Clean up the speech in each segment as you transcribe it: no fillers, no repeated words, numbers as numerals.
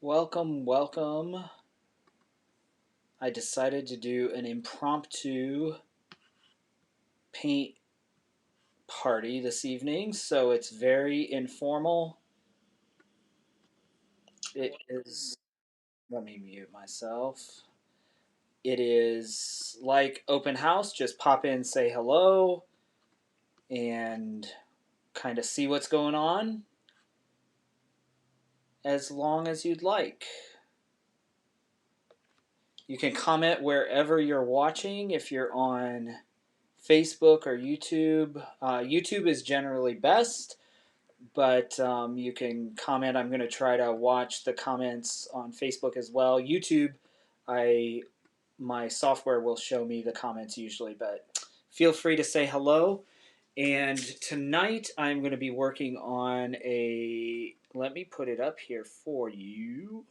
Welcome, welcome. I decided to do an impromptu paint party this evening, so it's very informal. It is, let me mute myself. It is like open house, just pop in, say hello, and kind of see what's going on as long as you'd like. You can comment wherever you're watching if you're on Facebook or YouTube. YouTube is generally best, but you can comment. I'm going to try to watch the comments on Facebook as well. YouTube, my software will show me the comments usually, but feel free to say hello. And tonight I'm going to be working on a. Let me put it up here for you.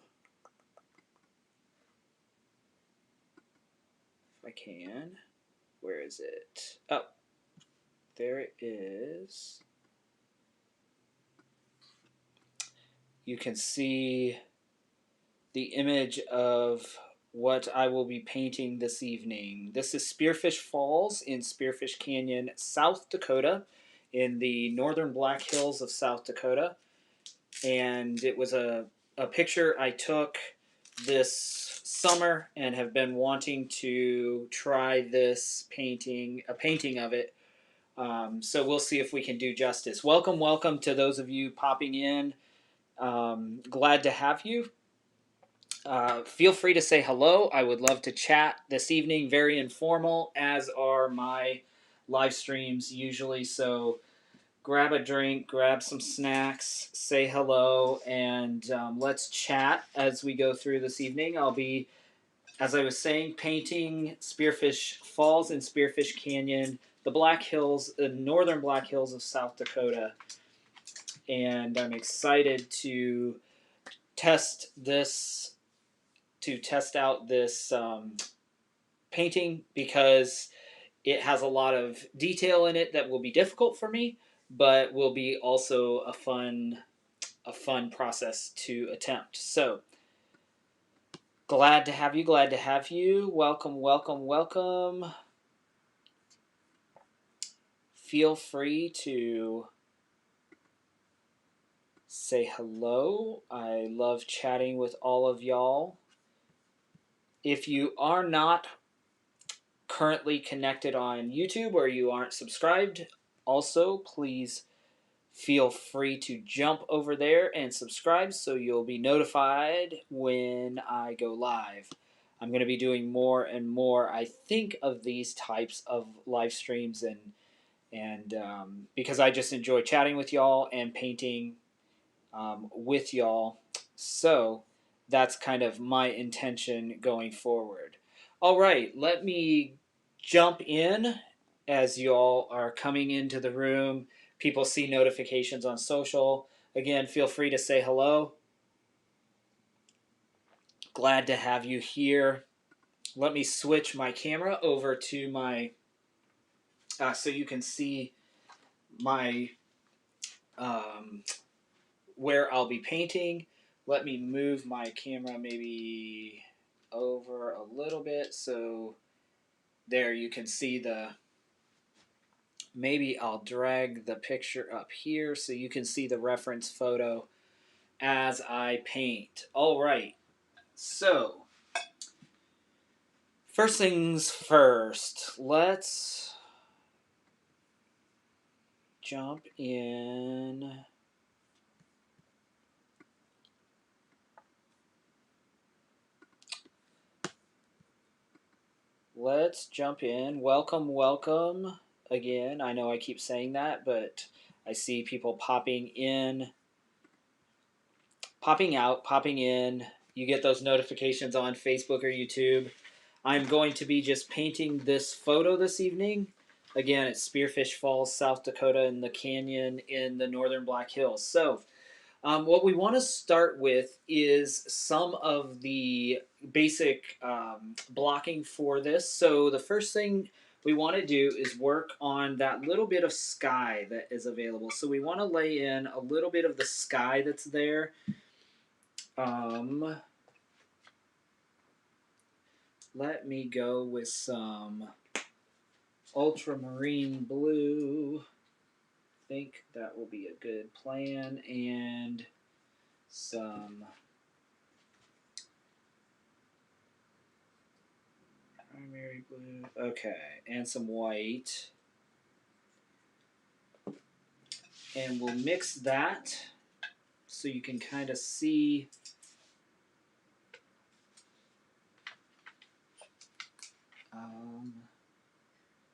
If I can. Where is it? Oh, there it is. You can see the image of what I will be painting this evening. This is Spearfish Falls in Spearfish Canyon, South Dakota, in the northern Black Hills of South Dakota. And it was a picture I took this summer and have been wanting to try this painting, a painting of it. So we'll see if we can do justice. Welcome, welcome to those of you popping in. Glad to have you. Feel free to say hello. I would love to chat this evening. Very informal, as are my live streams usually. So grab a drink, grab some snacks, say hello, and let's chat as we go through this evening. I'll be, as I was saying, painting Spearfish Falls and Spearfish Canyon, the Black Hills, the northern Black Hills of South Dakota. And I'm excited to test this test out this painting because it has a lot of detail in it that will be difficult for me, but will be also a fun process to attempt. So glad to have you. Glad to have you. Welcome, welcome, welcome. Feel free to say hello. I love chatting with all of y'all. If you are not currently connected on YouTube or you aren't subscribed, also please feel free to jump over there and subscribe so you'll be notified when I go live. I'm going to be doing more and more, I think, of these types of live streams and because I just enjoy chatting with y'all and painting with y'all. So that's kind of my intention going forward. All right, let me jump in as y'all are coming into the room. People see notifications on social. Again, feel free to say hello. Glad to have you here. Let me switch my camera over to my so you can see my where I'll be painting. Let me move my camera maybe over a little bit so there you can see the, maybe I'll drag the picture up here so you can see the reference photo as I paint. All right, so first things first, let's jump in. Let's jump in. Welcome, welcome again. I know I keep saying that, but I see people popping in, popping out, popping in. You get those notifications on Facebook or YouTube. I'm going to be just painting this photo this evening. Again, it's Spearfish Falls, South Dakota, in the canyon in the northern Black Hills. So what we want to start with is some of the basic blocking for this. So the first thing we want to do is work on that little bit of sky that is available. So we want to lay in a little bit of the sky that's there. Let me go with some ultramarine blue. I think that will be a good plan. And some primary blue. Okay, and some white. And we'll mix that so you can kind of see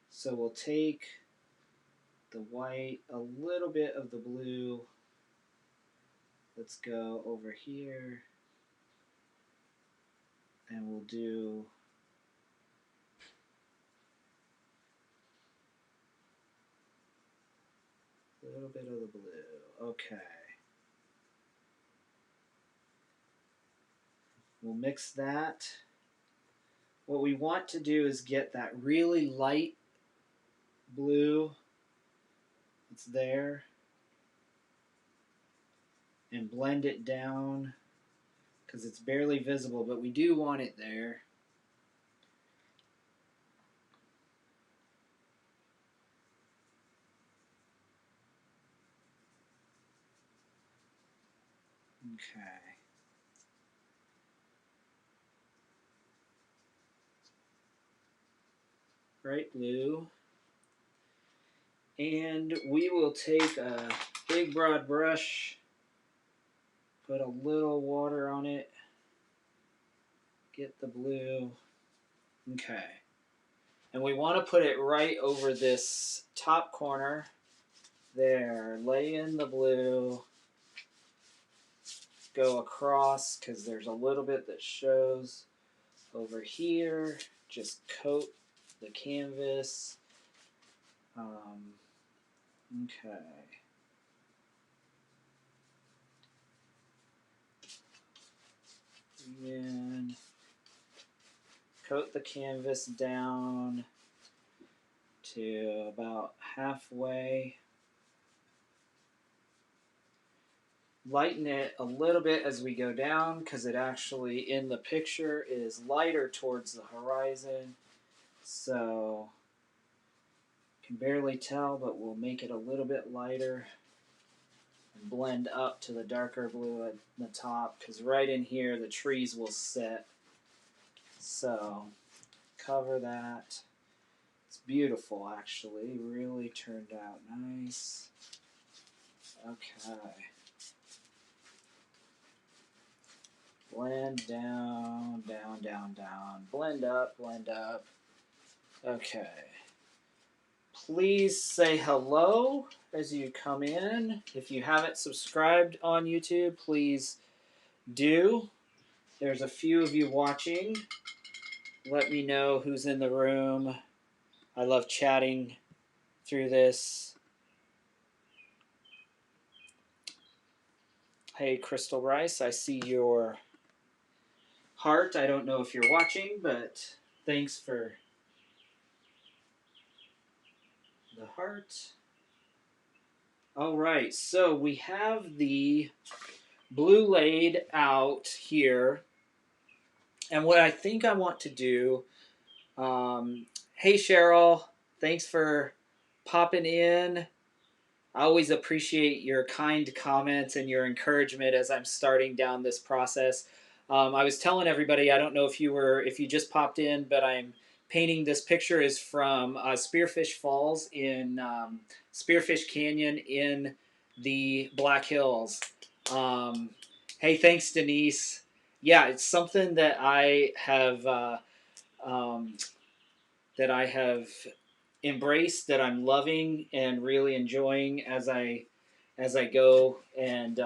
so we'll take the white, a little bit of the blue. Let's go over here and we'll do a little bit of the blue. Okay. We'll mix that. What we want to do is get that really light blue that's there and blend it down because it's barely visible, but we do want it there. Okay. Bright blue. And we will take a big broad brush, put a little water on it, get the blue. Okay. And we want to put it right over this top corner. There. Lay in the blue. Go across because there's a little bit that shows over here. Just coat the canvas. Okay. And coat the canvas down to about halfway. Lighten it a little bit as we go down because it actually in the picture is lighter towards the horizon. So you can barely tell, but we'll make it a little bit lighter and blend up to the darker blue at the top because right in here the trees will set. So cover that. It's beautiful actually. Really turned out nice. Okay. Blend down, down, down, down. Blend up, blend up. Okay. Please say hello as you come in. If you haven't subscribed on YouTube, please do. There's a few of you watching. Let me know who's in the room. I love chatting through this. Hey, Crystal Rice, I see your heart. I don't know if you're watching, but thanks for the heart. All right, so we have the blue laid out here. And what I think I want to do, hey Cheryl, thanks for popping in. I always appreciate your kind comments and your encouragement as I'm starting down this process. I was telling everybody, I don't know if you just popped in, but I'm painting this picture is from Spearfish Falls in Spearfish Canyon in the Black Hills. Hey, thanks, Denise. Yeah, it's something that I have embraced, that I'm loving and really enjoying as I go, and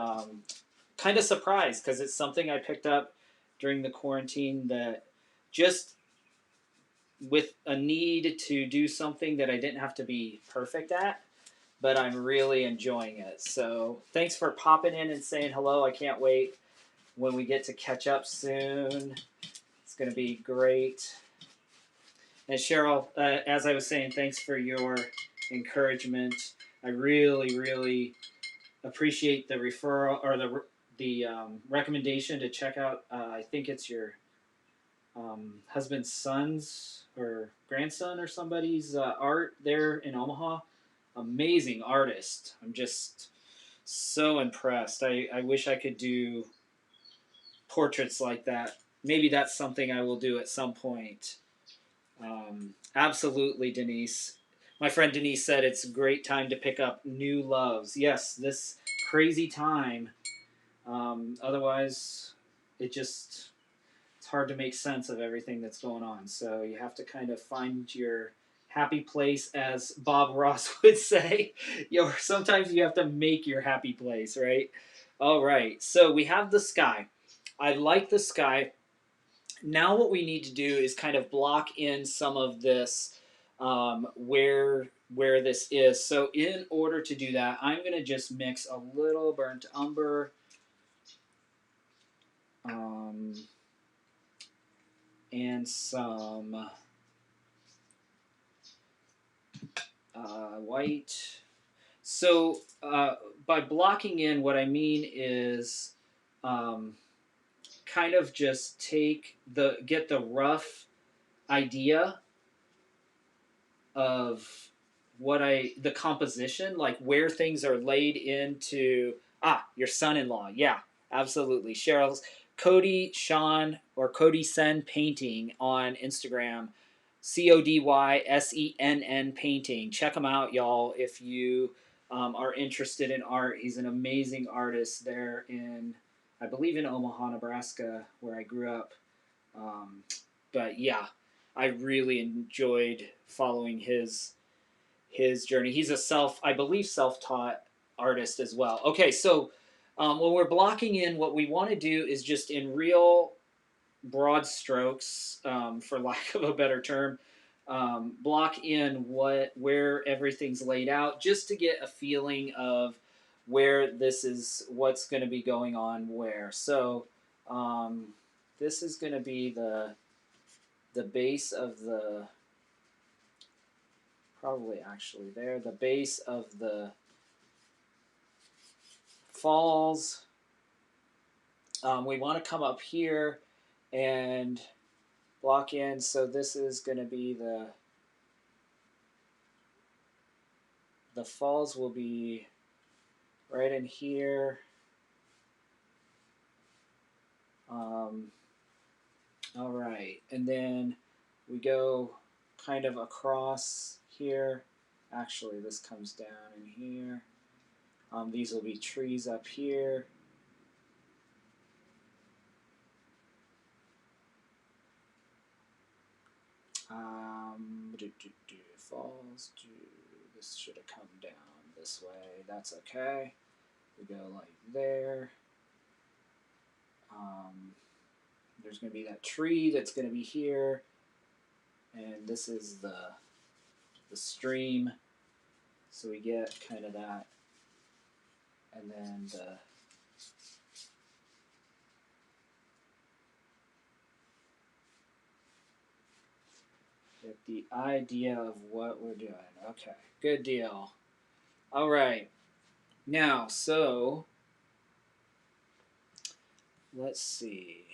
kind of surprised because it's something I picked up during the quarantine that just with a need to do something that I didn't have to be perfect at, but I'm really enjoying it. So thanks for popping in and saying hello. I can't wait when we get to catch up soon. It's going to be great. And Cheryl, as I was saying, thanks for your encouragement. I really, really appreciate the referral or the recommendation to check out. I think it's your husband's son's or grandson or somebody's art there in Omaha. Amazing artist. I'm just so impressed. I wish I could do portraits like that. Maybe that's something I will do at some point. Absolutely, Denise. My friend Denise said it's a great time to pick up new loves. Yes, this crazy time. Otherwise, it's hard to make sense of everything that's going on. So you have to kind of find your happy place, as Bob Ross would say. Sometimes you have to make your happy place, right? All right. So we have the sky. I like the sky. Now what we need to do is kind of block in some of this where this is. So in order to do that, I'm going to just mix a little burnt umber and some white. So by blocking in, what I mean is kind of just get the rough idea of the composition, like where things are laid into. Your son-in-law, yeah, absolutely. Cheryl's Cody Sean or Cody Sen Painting on Instagram, CODYSENN Painting. Check him out, y'all, if you are interested in art. He's an amazing artist there I believe in Omaha, Nebraska, where I grew up. But yeah, I really enjoyed following his journey. He's I believe, self-taught artist as well. Okay, so when we're blocking in, what we want to do is just in real broad strokes, for lack of a better term, block in where everything's laid out, just to get a feeling of what's going to be going on where. So this is going to be the base of the base of the falls. We want to come up here and block in. So this is going to be the falls will be right in here. All right, and then we go kind of across here. Actually, this comes down in here. These will be trees up here. Falls. This should have come down this way. That's okay. We go like there. There's going to be that tree that's going to be here, and this is the stream. So we get kind of that, and then get the idea of what we're doing. Okay, good deal. All right, now so let's see.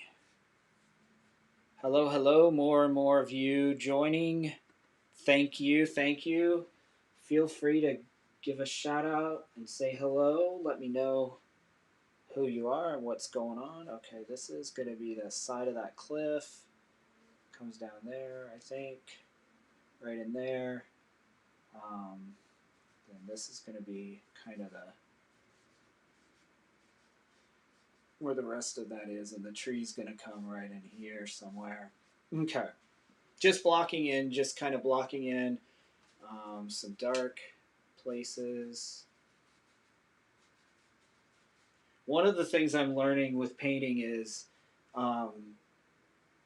Hello, hello, more and more of you joining. Thank you, thank you. Feel free to give a shout out and say hello. Let me know who you are and what's going on. Okay, this is going to be the side of that cliff. Comes down there, I think. Right in there. Then this is going to be kind of where the rest of that is, and the tree's going to come right in here somewhere. Okay. Just kind of blocking in some dark places. One of the things I'm learning with painting is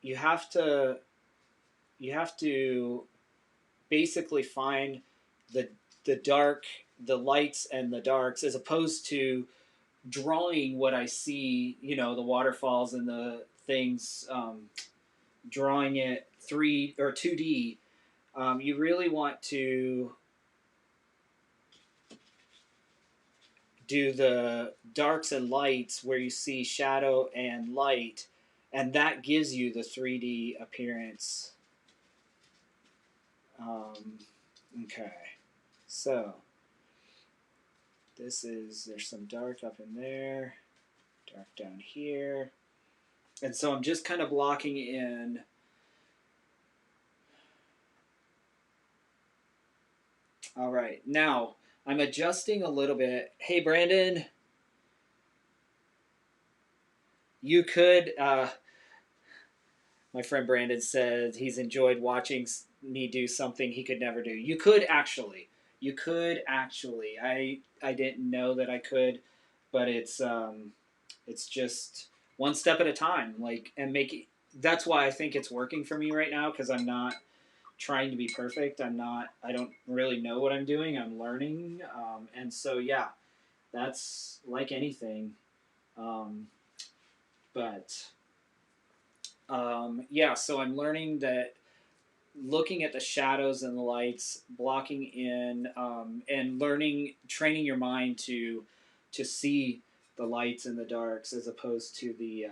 you have to basically find the lights and the darks, as opposed to drawing what I see, the waterfalls and the things, drawing it 3 or 2D. You really want to do the darks and lights where you see shadow and light, and that gives you the 3D appearance. Okay, so there's some dark up in there, dark down here, and so I'm just kind of blocking in. All right, now I'm adjusting a little bit. Hey, Brandon, you could. My friend Brandon said he's enjoyed watching me do something he could never do. You could actually. You could actually. I didn't know that I could, but it's just one step at a time. Like and make it, that's why I think it's working for me right now because I'm not trying to be perfect. I'm not. I don't really know what I'm doing. I'm learning, and so yeah, that's like anything. Um, but yeah, so I'm learning that looking at the shadows and the lights, blocking in, and learning, training your mind to see the lights and the darks as opposed to the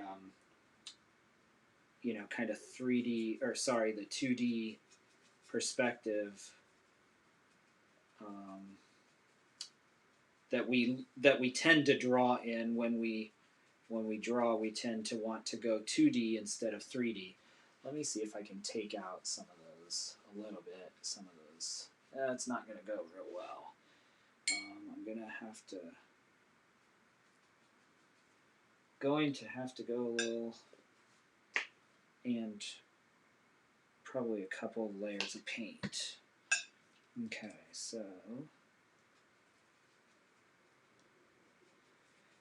kind of 3D or sorry the 2D perspective um, that we tend to draw in when we draw we tend to want to go 2D instead of 3D. Let me see if I can take out some of those a little bit. Some of those. It's not going to go real well. I'm going to have to go a little and probably a couple of layers of paint. Okay, so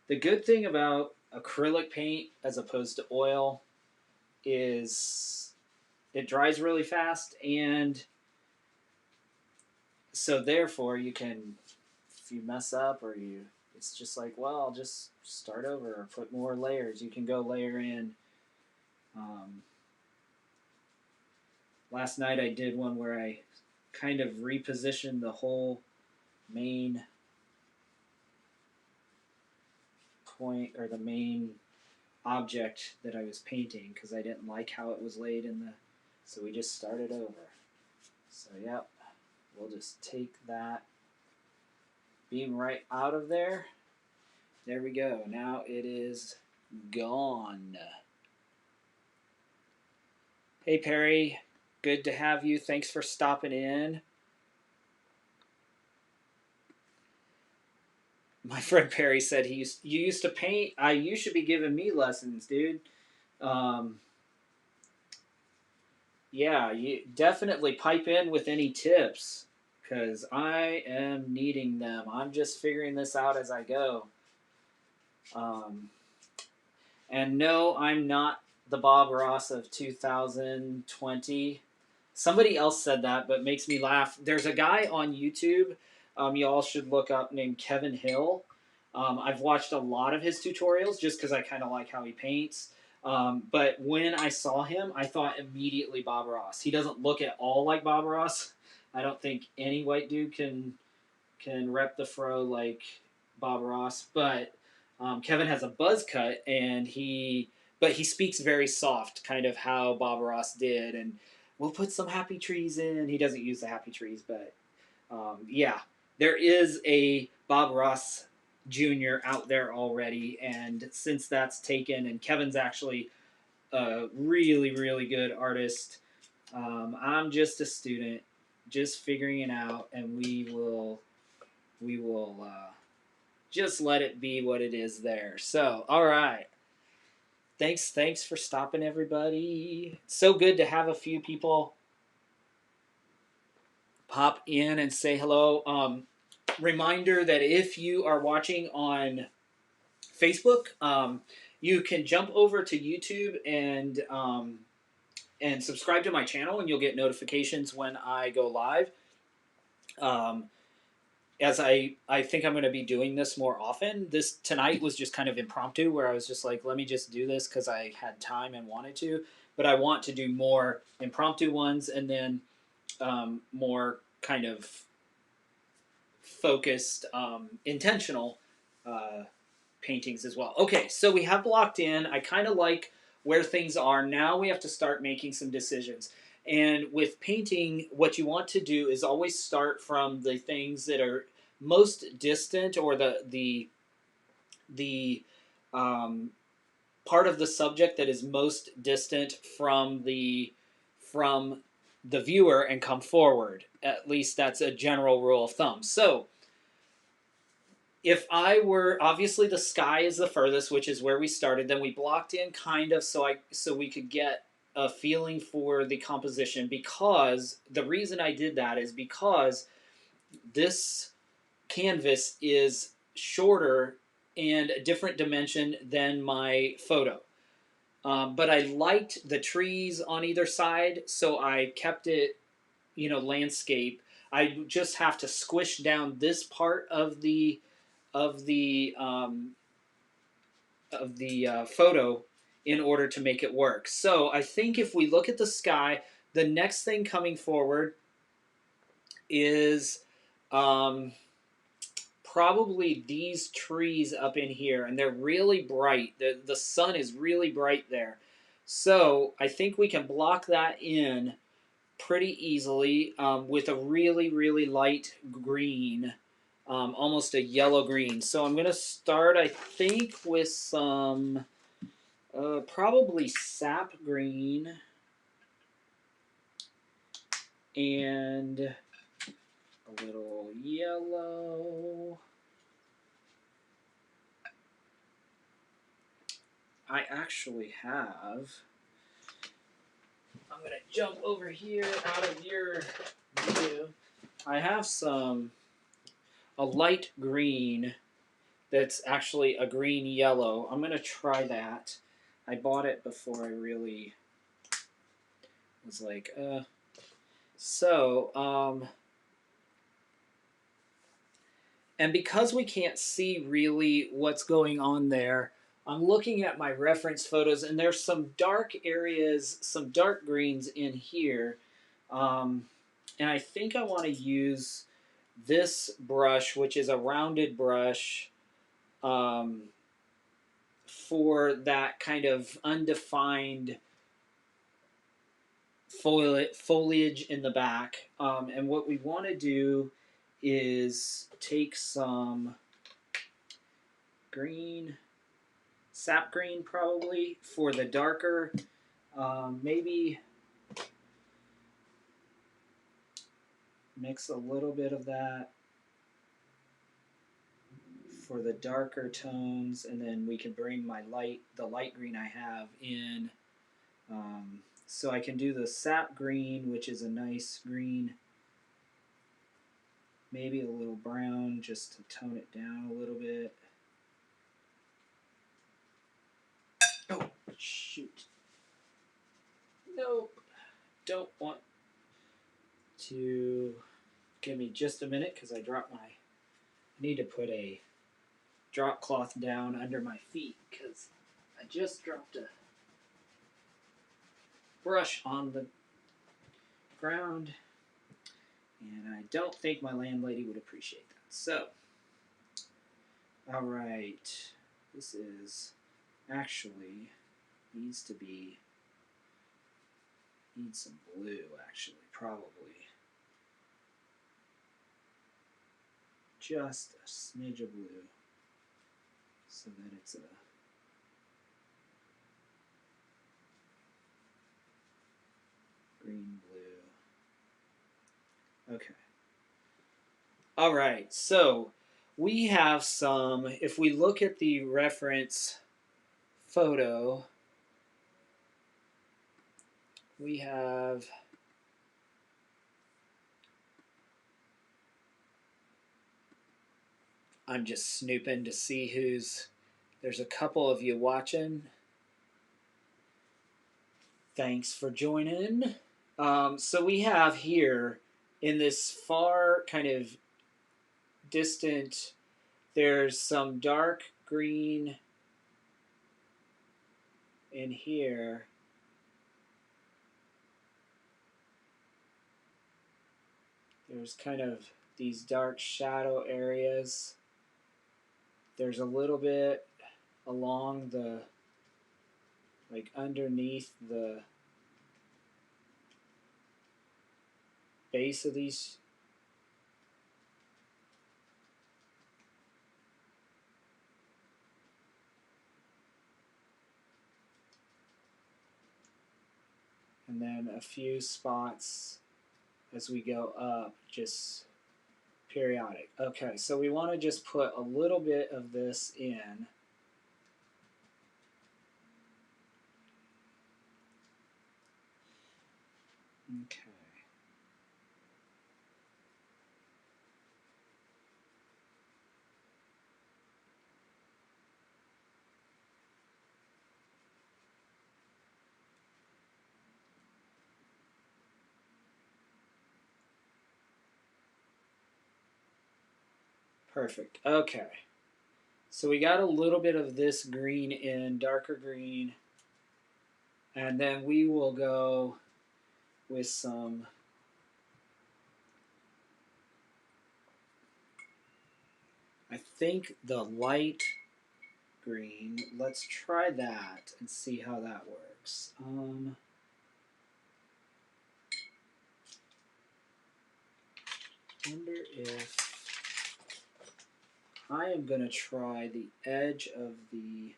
the good thing about acrylic paint as opposed to oil is it dries really fast, and so therefore you can, if you mess up or it's just like, well, I'll just start over or put more layers. You can go layer in. Last night I did one where I kind of repositioned the whole main point or the main object that I was painting because I didn't like how it was laid so we just started over. So yep, we'll just take that beam right out of there. There we go. Now it is gone. Hey Perry, good to have you. Thanks for stopping in. My friend Perry said you used to paint. You should be giving me lessons, dude. Um, yeah, you definitely pipe in with any tips because I am needing them. I'm just figuring this out as I go. Um, and no, I'm not the Bob Ross of 2020. Somebody else said that, but makes me laugh. There's a guy on YouTube you all should look up named Kevin Hill. I've watched a lot of his tutorials just because I kind of like how he paints. But when I saw him, I thought immediately Bob Ross. He doesn't look at all like Bob Ross. I don't think any white dude can rep the fro like Bob Ross. But Kevin has a buzz cut, but he speaks very soft, kind of how Bob Ross did, and we'll put some happy trees in. He doesn't use the happy trees, but yeah, there is a Bob Ross Jr. out there already, and since that's taken, and Kevin's actually a really, really good artist, I'm just a student, just figuring it out, and we will just let it be what it is there. So, all right. Thanks for stopping, everybody. It's so good to have a few people pop in and say hello. Reminder that if you are watching on Facebook, you can jump over to YouTube and subscribe to my channel, and you'll get notifications when I go live. As I think I'm going to be doing this more often. This tonight was just kind of impromptu, where I was just like, let me just do this because I had time and wanted to. But I want to do more impromptu ones, and then more kind of focused, intentional paintings as well. Okay, so we have blocked in. I kind of like where things are. Now we have to start making some decisions. And with painting, what you want to do is always start from the things that are most distant, or the part of the subject that is most distant from the viewer, and come forward. At least that's a general rule of thumb. So if I were, obviously the sky is the furthest, which is where we started. Then we blocked in kind of so we could get a feeling for the composition, because the reason I did that is because this canvas is shorter and a different dimension than my photo. But I liked the trees on either side, so I kept it, landscape. I just have to squish down this part of the um, photo in order to make it work. So I think if we look at the sky, the next thing coming forward is um, probably these trees up in here, and they're really bright. The sun is really bright there. So I think we can block that in pretty easily with a really, really light green, almost a yellow green. So I'm going to start, I think, with some probably sap green and a little yellow. I actually have... I'm going to jump over here out of your view. I have a light green that's actually a green yellow. I'm going to try that. I bought it before I really was like, and because we can't see really what's going on there, I'm looking at my reference photos, and there's some dark areas, some dark greens in here. And I think I want to use this brush, which is a rounded brush, for that kind of undefined foliage in the back. And what we want to do is take some green, sap green probably, for the darker, maybe mix a little bit of that for the darker tones, and then we can bring the light green I have in. So I can do the sap green, which is a nice green, maybe a little brown just to tone it down a little bit. Oh, shoot. Nope. Don't want to... Give me just a minute, because I dropped my... I need to put a drop cloth down under my feet, because I just dropped a brush on the ground, and I don't think my landlady would appreciate that. So, alright, this is actually needs some blue, actually, probably. Just a smidge of blue, so that it's a green blue. Okay. All right, so we have some, if we look at the reference photo, we have I'm just snooping to see there's a couple of you watching. Thanks for joining. So we have here, in this far kind of distant, there's some dark green in here. There's kind of these dark shadow areas. There's a little bit along the, like underneath the base of these. And then a few spots as we go up, just periodic. Okay, so we want to just put a little bit of this in. Okay. Perfect. Okay. So we got a little bit of this green in, darker green. And then we will go with some I think the light green. Let's try that and see how that works. Wonder if I am going to try the edge of the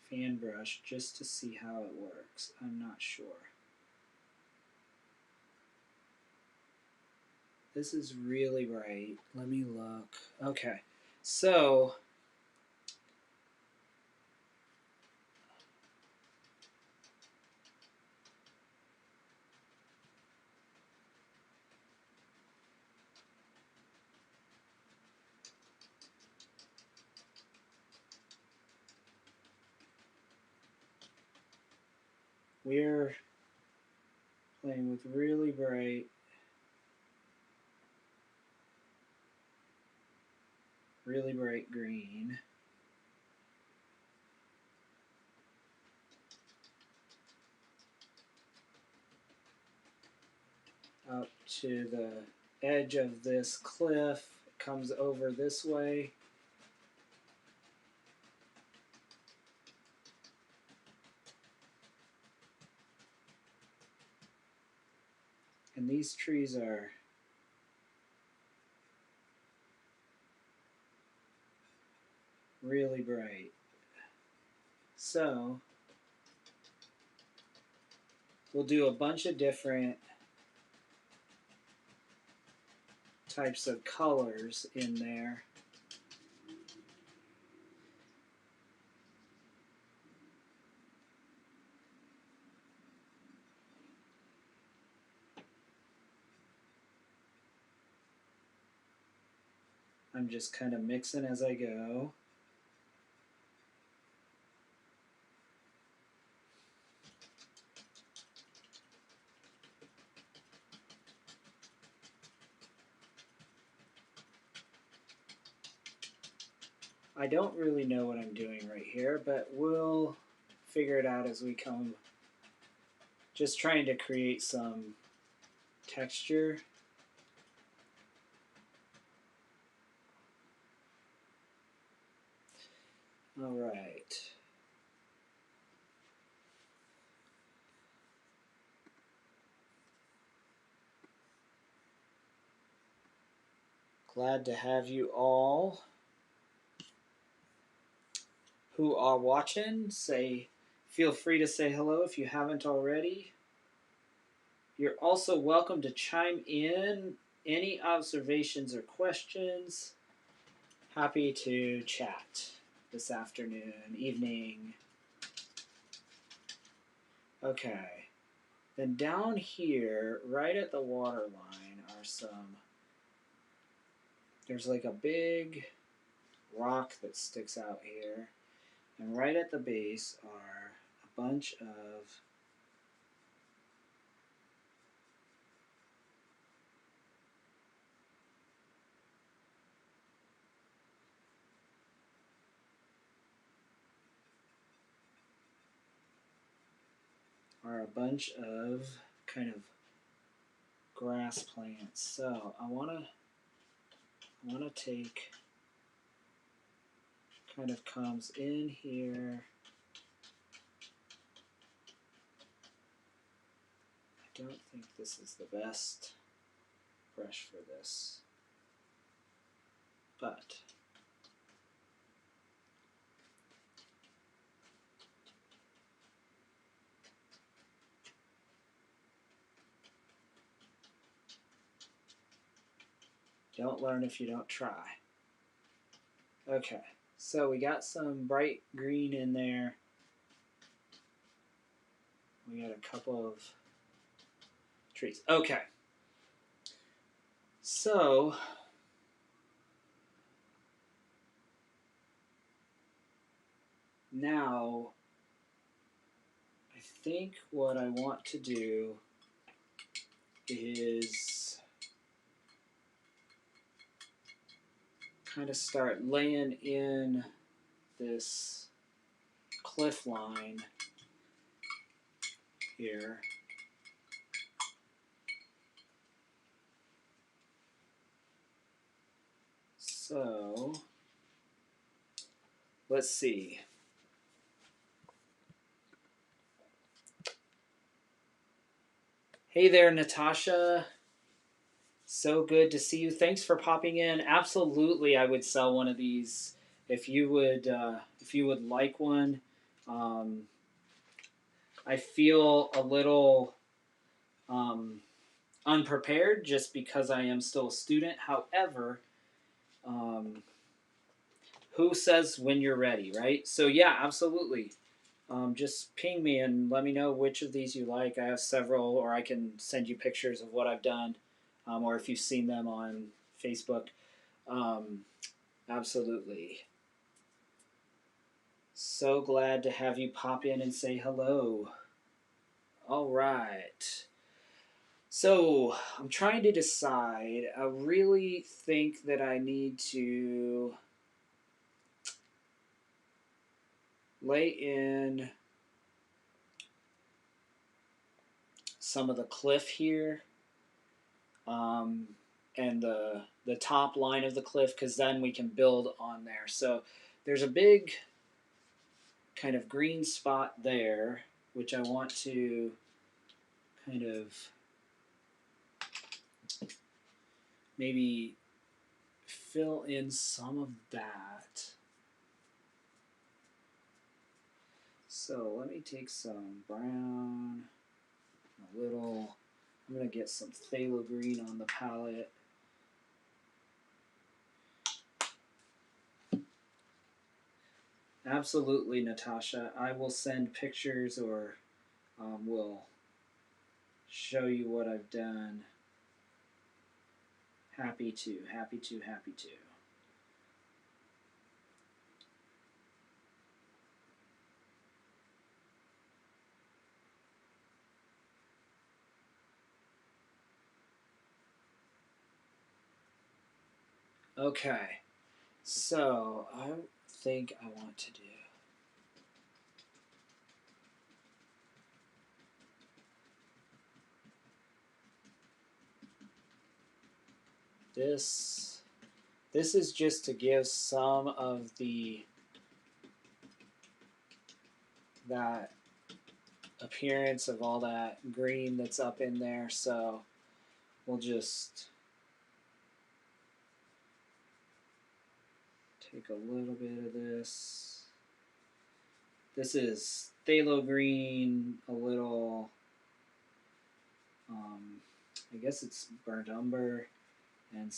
fan brush just to see how it works. I'm not sure. This is really bright. Let me look. Okay, so we're playing with really bright green. Up to the edge of this cliff. It comes over this way. And these trees are really bright. So we'll do a bunch of different types of colors in there. I'm just kind of mixing as I go. I don't really know what I'm doing right here, but we'll figure it out as we come. Just trying to create some texture. All right. Glad to have you all who are watching. Feel free to say hello if you haven't already. You're also welcome to chime in any observations or questions. Happy to chat this afternoon, evening. Okay. Then down here, right at the water line, are there's like a big rock that sticks out here. And right at the base are a bunch of kind of grass plants. So I wanna take kind of comes in here. I don't think this is the best brush for this, but don't learn if you don't try. Okay, so we got some bright green in there. We got a couple of trees. Okay, so now I think what I want to do is kind of start laying in this cliff line here. So let's see. Hey there, Natasha. So good to see you. Thanks for popping in. Absolutely, I would sell one of these if you would like one. I feel a little unprepared just because I am still a student. However, who says when you're ready, right? So yeah, absolutely. Just ping me and let me know which of these you like. I have several, or I can send you pictures of what I've done, or if you've seen them on Facebook. Absolutely. So glad to have you pop in and say hello. All right. So I'm trying to decide. I really think that I need to lay in some of the cliff here, and the top line of the cliff, because then we can build on there. So there's a big kind of green spot there, which I want to kind of maybe fill in some of that. So let me take some brown, a little, I'm going to get some phthalo green on the palette. Absolutely, Natasha. I will send pictures, or will show you what I've done. Happy to, happy to, happy to. Okay, so I think I want to do this. This is just to give some of that appearance of all that green that's up in there. So we'll just take a little bit of this. This is phthalo green, a little, I guess it's burnt umber, and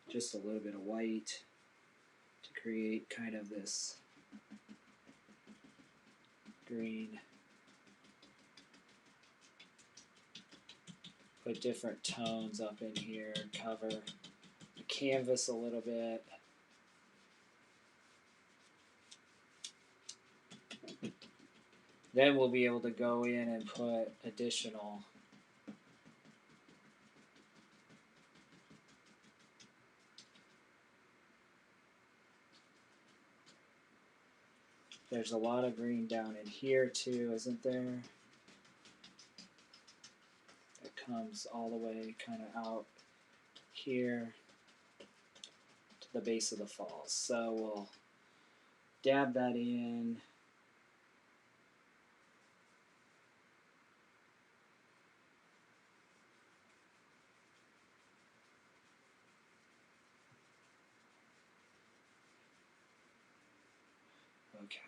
just a little bit of white to create kind of this green. Put different tones up in here, cover the canvas a little bit. Then we'll be able to go in and put additional there's a lot of green down in here too, isn't there? comes all the way kind of out here to the base of the falls. So we'll dab that in. Okay.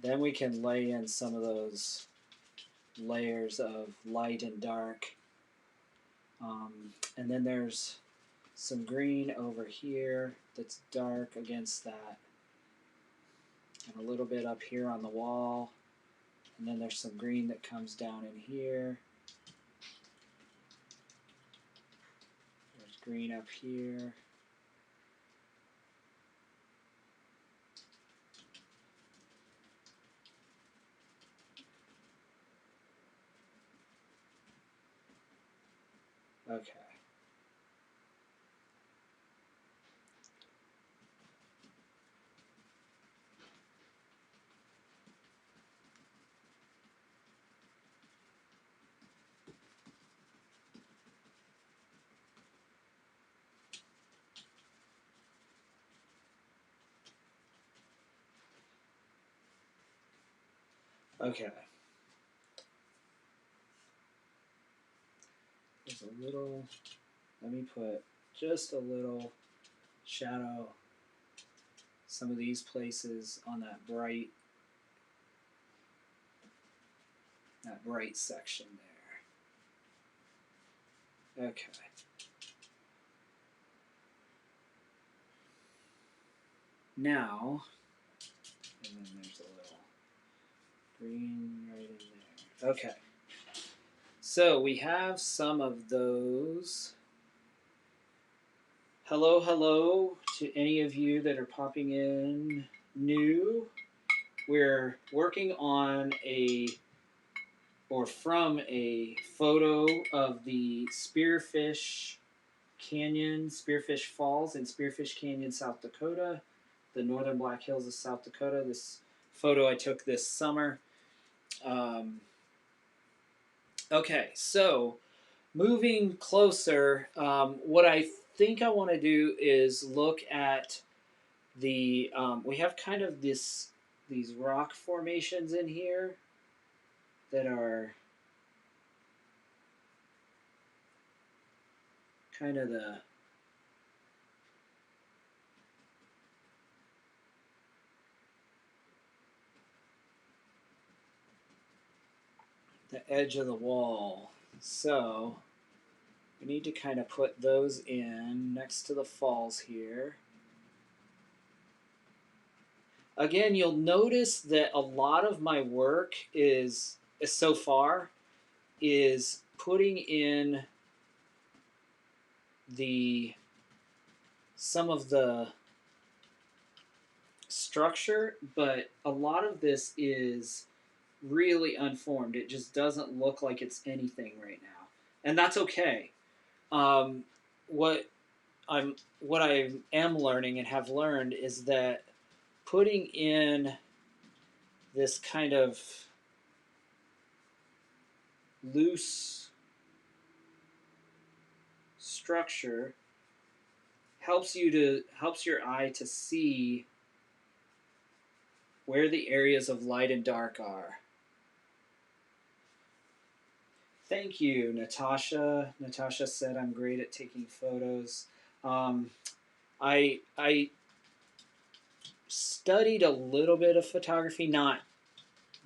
Then we can lay in some of those layers of light and dark. And then there's some green over here that's dark against that. And a little bit up here on the wall. And then there's some green that comes down in here. There's green up here. Okay. Okay. There's a little, let me put just a little shadow some of these places on that bright section there. Okay. Now, and then there's a little green right in there. Okay. So we have some of those. Hello, hello to any of you that are popping in new. We're working on from a photo of the Spearfish Canyon, Spearfish Falls in Spearfish Canyon, South Dakota, the northern Black Hills of South Dakota. This photo I took this summer. Okay, so moving closer, what I think I want to do is look at the, we have kind of these rock formations in here that are kind of the edge of the wall. So we need to kind of put those in next to the falls here. Again, you'll notice that a lot of my work is so far is putting in some of the structure, but a lot of this is really unformed. It just doesn't look like it's anything right now, and that's okay. What I am learning and have learned is that putting in this kind of loose structure helps your eye to see where the areas of light and dark are. Thank you, Natasha. Natasha said I'm great at taking photos. I studied a little bit of photography, not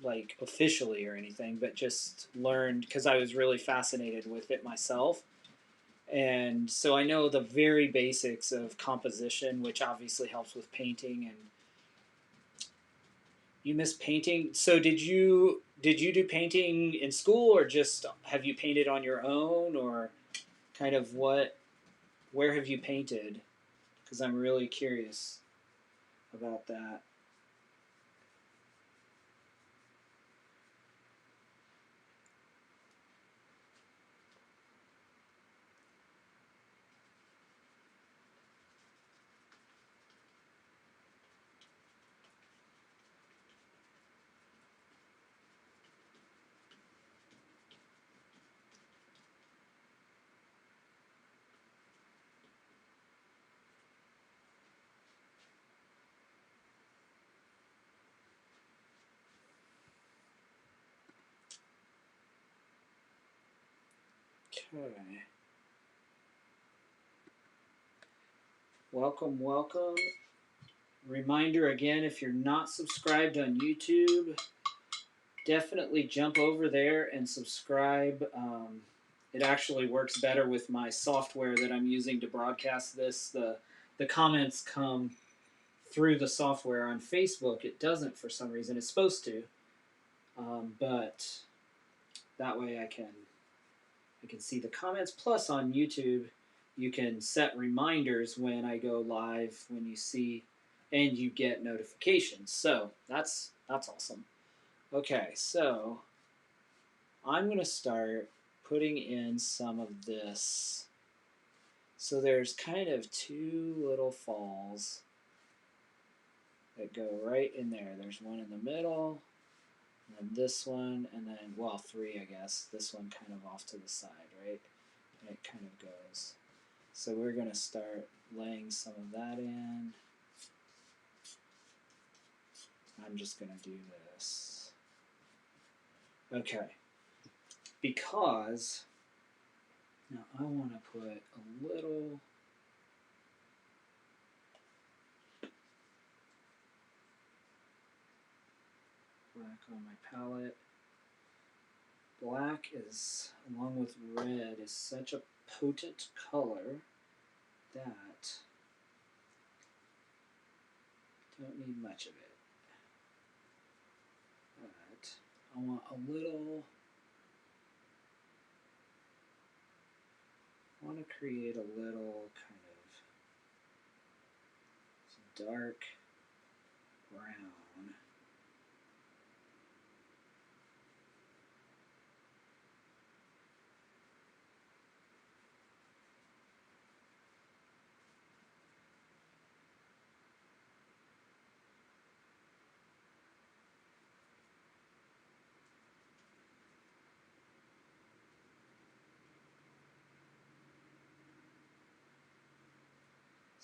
like officially or anything, but just learned because I was really fascinated with it myself. And so I know the very basics of composition, which obviously helps with painting. And you miss painting. So did you do painting in school, or just have you painted on your own, or kind of where have you painted? Because I'm really curious about that. Okay. Welcome, welcome. Reminder again, if you're not subscribed on YouTube, definitely jump over there and subscribe. It actually works better with my software that I'm using to broadcast this. The comments come through the software. On Facebook it doesn't for some reason. It's supposed to, but that way I can see the comments. Plus on YouTube you can set reminders when I go live, when you see, and you get notifications. So that's awesome. Okay, so I'm going to start putting in some of this. So there's kind of two little falls that go right in there. There's one in the middle, and then this one, and then, well, three, I guess. This one kind of off to the side, right? And it kind of goes. So we're going to start laying some of that in. I'm just going to do this. Okay. Because now I want to put a little black on my palette. Black is, along with red, is such a potent color that don't need much of it. But I want a little, I want to create a little kind of dark brown.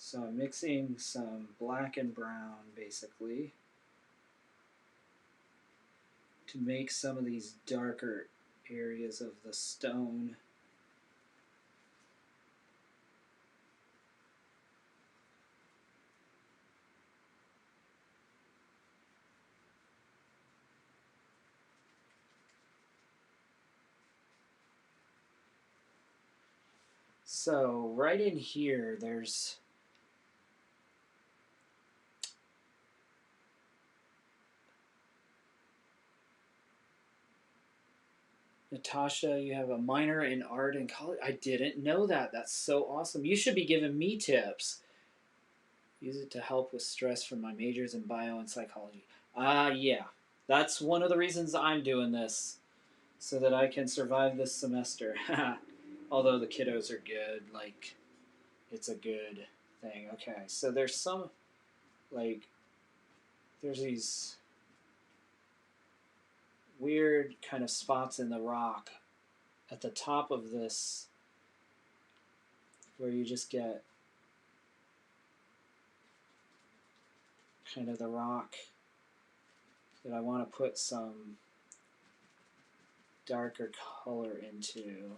So I'm mixing some black and brown basically to make some of these darker areas of the stone. So right in here, there's Natasha, you have a minor in art in college. I didn't know that. That's so awesome. You should be giving me tips. Use it to help with stress from my majors in bio and psychology. Yeah. That's one of the reasons I'm doing this, so that I can survive this semester. Although the kiddos are good, like, it's a good thing. Okay, so there's some, like, there's these weird kind of spots in the rock at the top of this where you just get kind of the rock that I want to put some darker color into.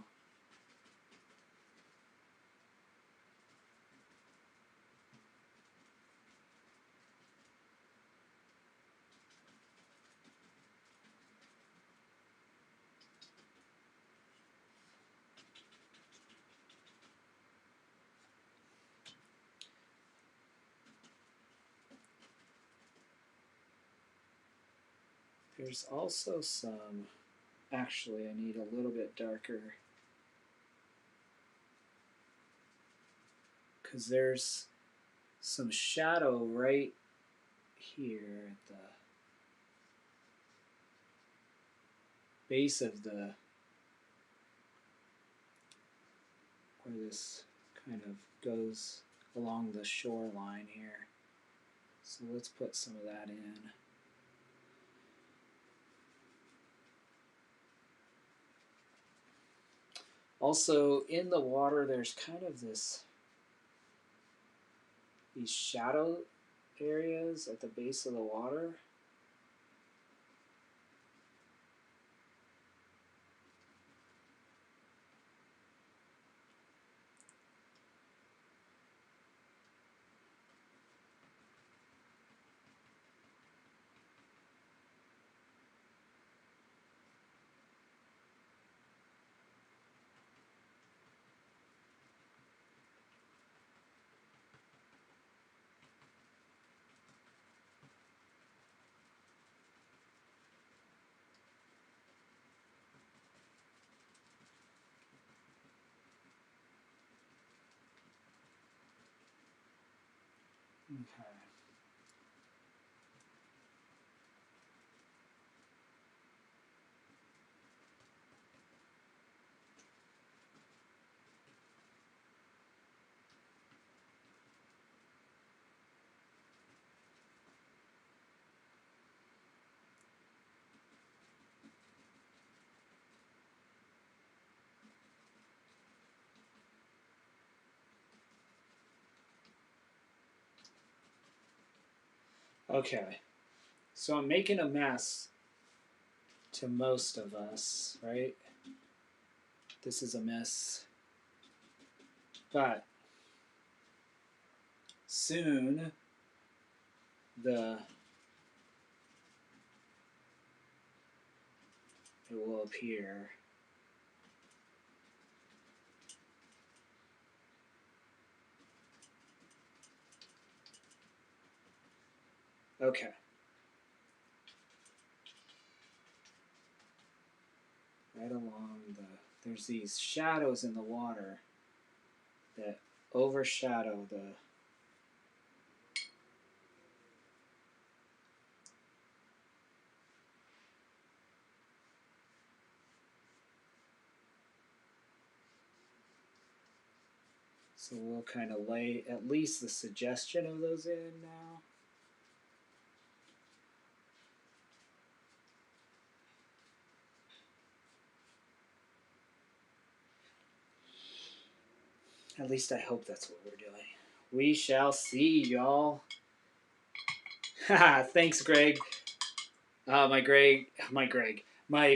There's also some, actually I need a little bit darker, because there's some shadow right here at the base of the, where this kind of goes along the shoreline here. So let's put some of that in. Also, in the water, there's kind of these shadow areas at the base of the water. Okay. So I'm making a mess to most of us, right? This is a mess. But soon it will appear. Okay. Right along there's these shadows in the water that overshadow the. So we'll kind of lay at least the suggestion of those in now. At least I hope that's what we're doing. We shall see, y'all. Thanks, Greg. My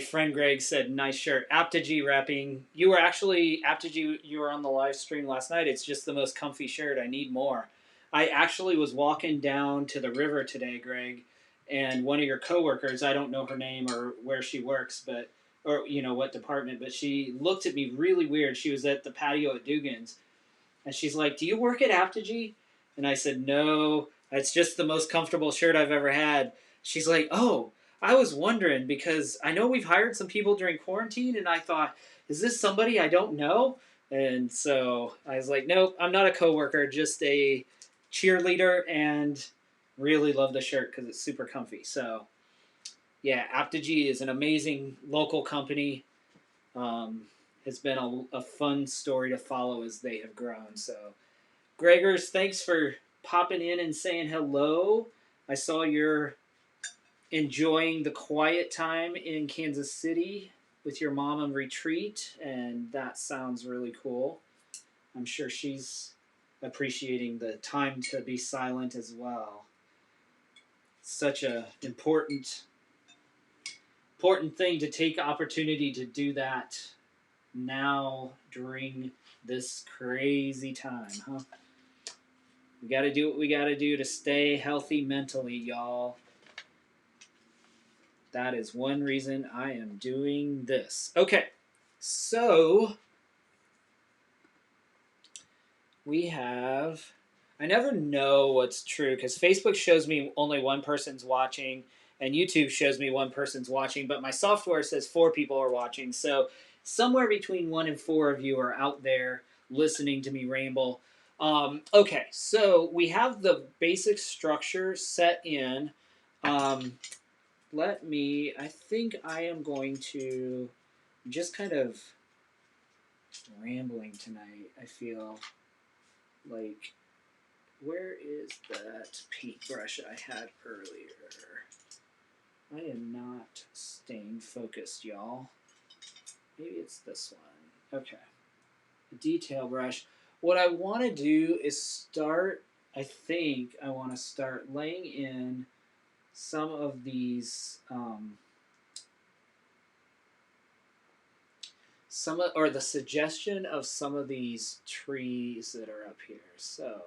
friend Greg said, "Nice shirt." Apogee wrapping. You were actually Apogee. You were on the live stream last night. It's just the most comfy shirt. I need more. I actually was walking down to the river today, Greg, and one of your coworkers. I don't know her name or where she works, but or what department, but she looked at me really weird. She was at the patio at Dugan's, and she's like, "Do you work at Apogee?" And I said, "No, it's just the most comfortable shirt I've ever had." She's like, "Oh, I was wondering because I know we've hired some people during quarantine, and I thought, is this somebody I don't know?" And so I was like, "Nope, I'm not a coworker, just a cheerleader, and really love the shirt because it's super comfy." So yeah, Apogee is an amazing local company. Has been a fun story to follow as they have grown. So, Gregors, thanks for popping in and saying hello. I saw you're enjoying the quiet time in Kansas City with your mom on retreat, and that sounds really cool. I'm sure she's appreciating the time to be silent as well. Such a important thing to take opportunity to do that now during this crazy time, huh? We got to do what we got to do to stay healthy mentally, y'all. That is one reason I am doing this. Okay, so we have. I never know what's true because Facebook shows me only one person's watching and YouTube shows me one person's watching, but my software says 4 people are watching. So somewhere between 1 and 4 of you are out there listening to me ramble. Okay, so we have the basic structure set in. I think I am going to just kind of rambling tonight. I feel like, where is that paintbrush I had earlier? I am not staying focused, y'all. Maybe it's this one. Okay. A detail brush. What I want to do is I think I want to start laying in some of these, or the suggestion of some of these trees that are up here. So,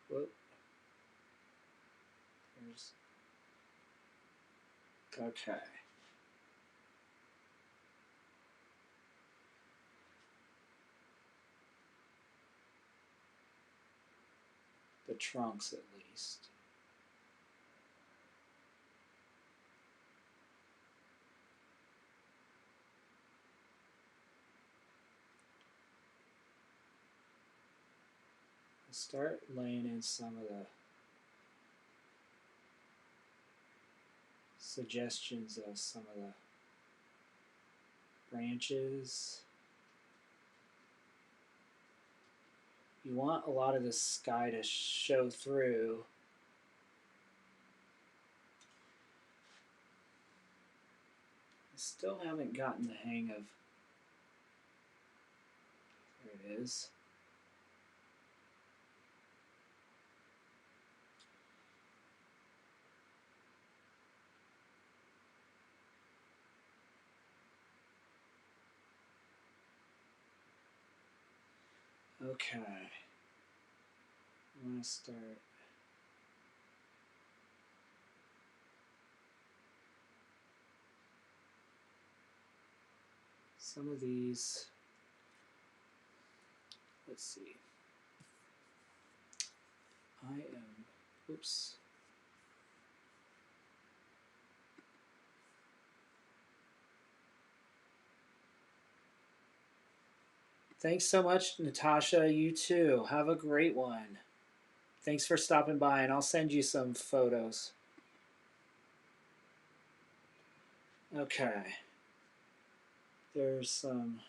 whoop. Okay. The trunks, at least. Start laying in some of the suggestions of some of the branches. You want a lot of the sky to show through. I still haven't gotten the hang of. There it is. Okay. I'm going to start. Some of these. Let's see. I am. Oops. Thanks so much, Natasha. You too. Have a great one. Thanks for stopping by, and I'll send you some photos. Okay. There's some.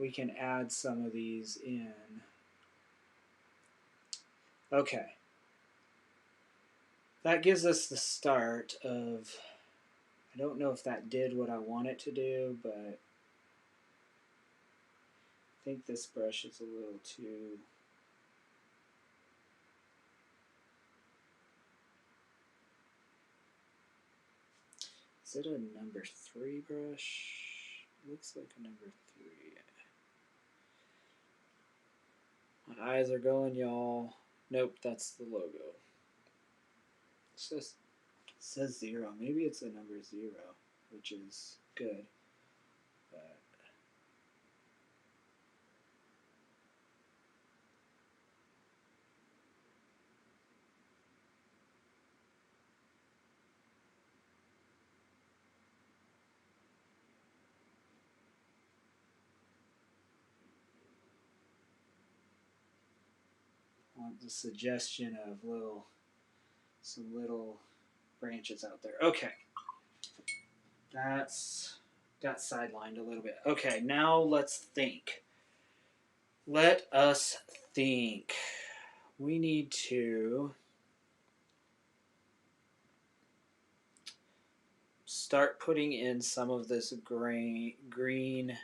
We can add some of these in. Okay. That gives us the start of. I don't know if that did what I want it to do, but I think this brush is a little too. Is it a number 3 brush? Looks like a number 3. My eyes are going, y'all. Nope, that's the logo. It says 0. Maybe it's a number 0, which is good. But I want the suggestion of some little branches out there. Okay. That's got sidelined a little bit. Okay, now let's think. Let us think. We need to start putting in some of this green,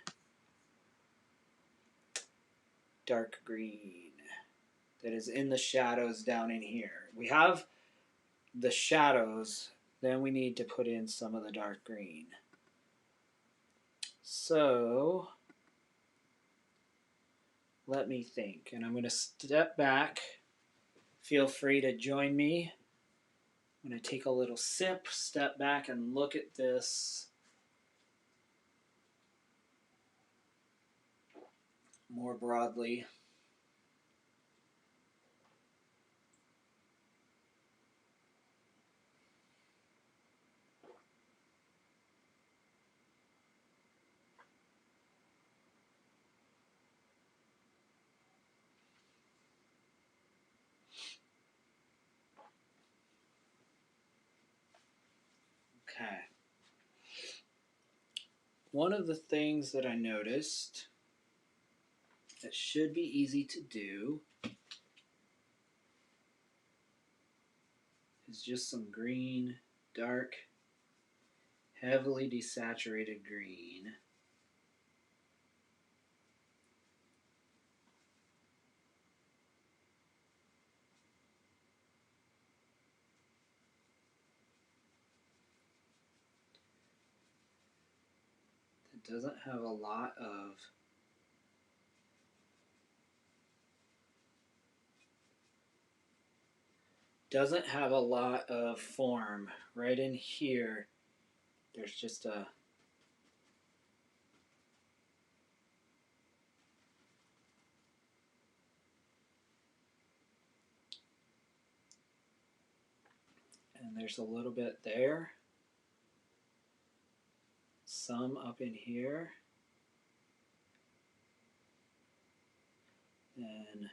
dark green that is in the shadows down in here. We have the shadows, then we need to put in some of the dark green. So let me think, and I'm going to step back. Feel free to join me. I'm going to take a little sip, step back, and look at this more broadly. Okay. One of the things that I noticed that should be easy to do is just some green, dark, heavily desaturated green. That doesn't have a lot of form. Right in here, there's just a and there's a little bit there, some up in here, And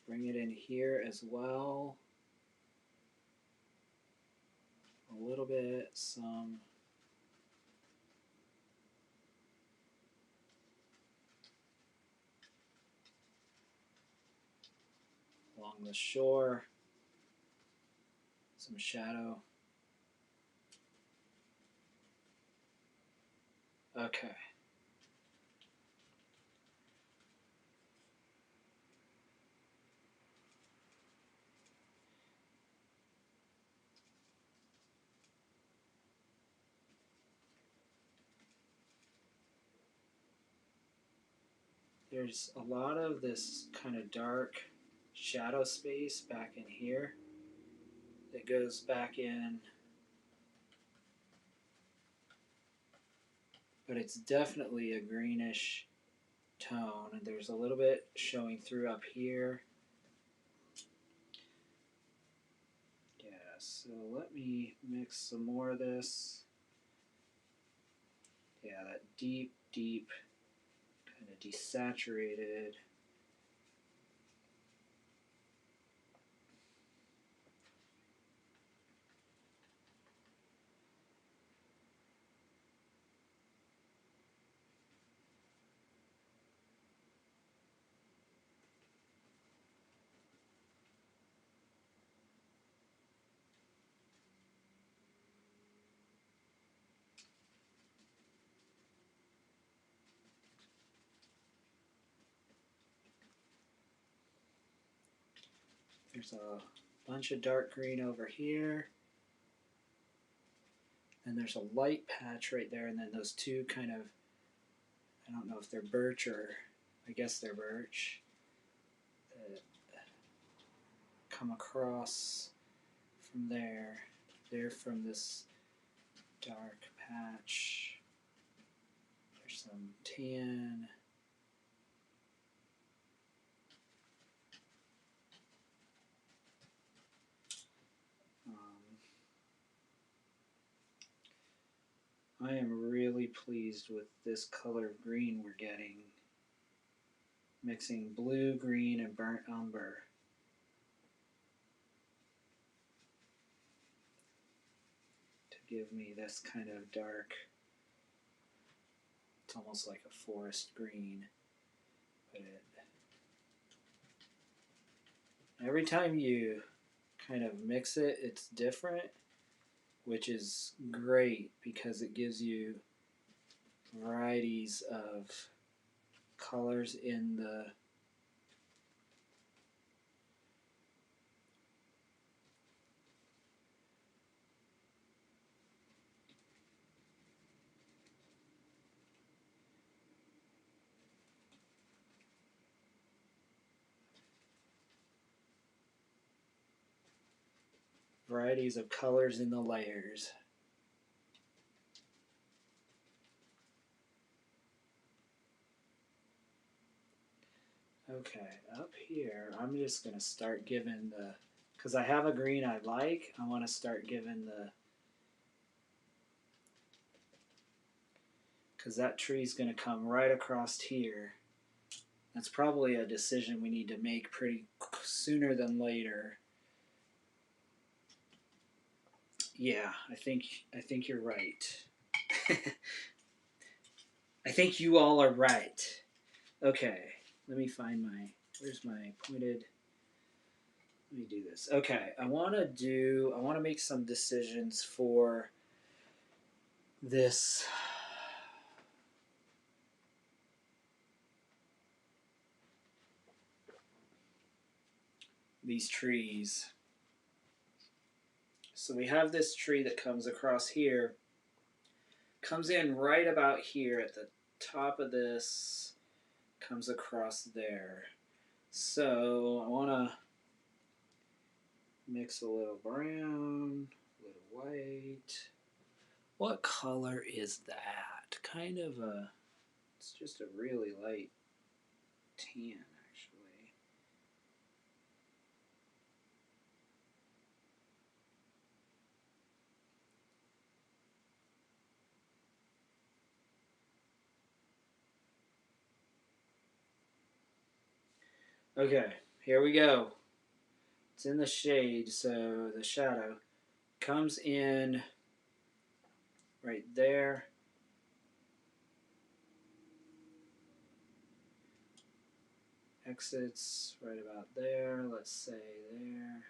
bring it in here as well. A little bit, some. Along the shore, some shadow. Okay. There's a lot of this kind of dark shadow space back in here that goes back in, but it's definitely a greenish tone, and there's a little bit showing through up here. Yeah, so let me mix some more of this. Yeah, that deep, deep, kind of desaturated. There's a bunch of dark green over here. And there's a light patch right there, and then those two kind of, I don't know if they're birch or, I guess they're birch, that come across from there. They're from this dark patch. There's some tan. I am really pleased with this color of green we're getting. Mixing blue, green, and burnt umber. To give me this kind of dark, it's almost like a forest green. But every time you kind of mix it, it's different, which is great because it gives you varieties of colors in the layers. Okay, up here, I'm just going to start giving the, because I have a green I like, I want to start giving the, because that tree's going to come right across here. That's probably a decision we need to make pretty sooner than later. Yeah, I think you're right. I think you all are right. Okay, let me find my, where's my pointed, let me do this. Okay, I want to make some decisions for this. These trees. So we have this tree that comes across here, comes in right about here at the top of this, comes across there. So I want to mix a little brown, a little white. What color is that? Kind of a, it's just a really light tan, actually. Okay, here we go. It's in the shade, so the shadow comes in right there. Exits right about there. Let's say there.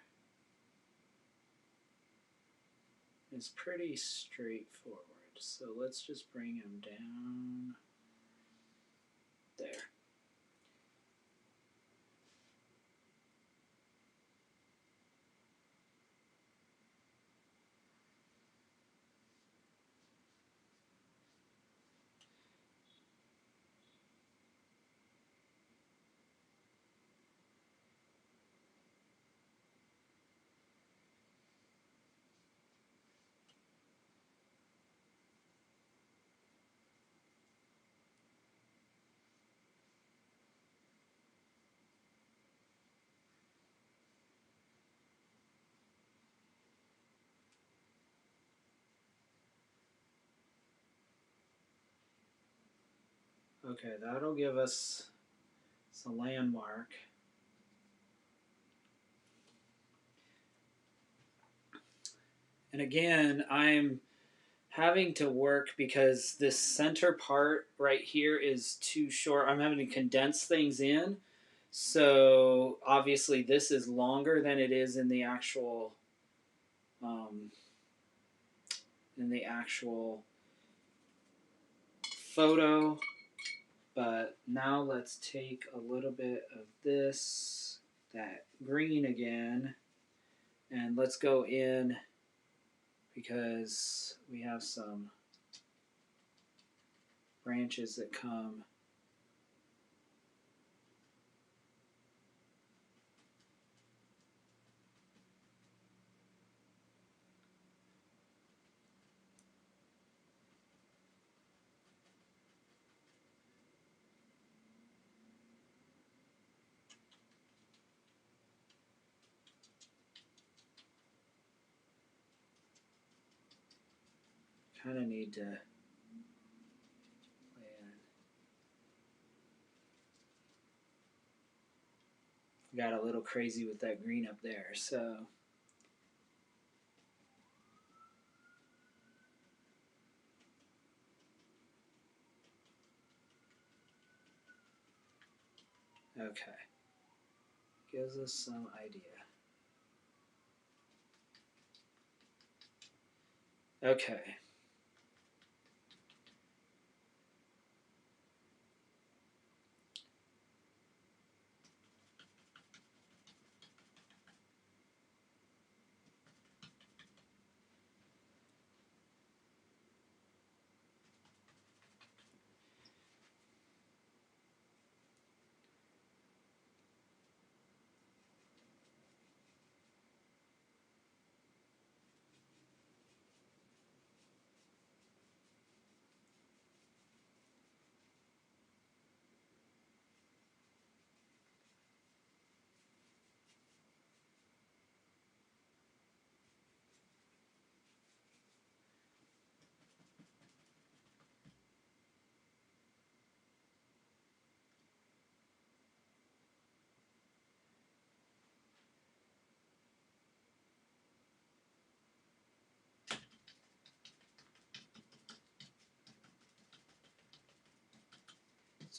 It's pretty straightforward. So let's just bring him down there. Okay, that'll give us some landmark. And again, I'm having to work because this center part right here is too short. I'm having to condense things in. So obviously this is longer than it is in the actual um, photo. But now let's take a little bit of this, that green again, and let's go in because we have some branches that come. Kind of need to got a little crazy with that green up there, so okay, gives us some idea. Okay,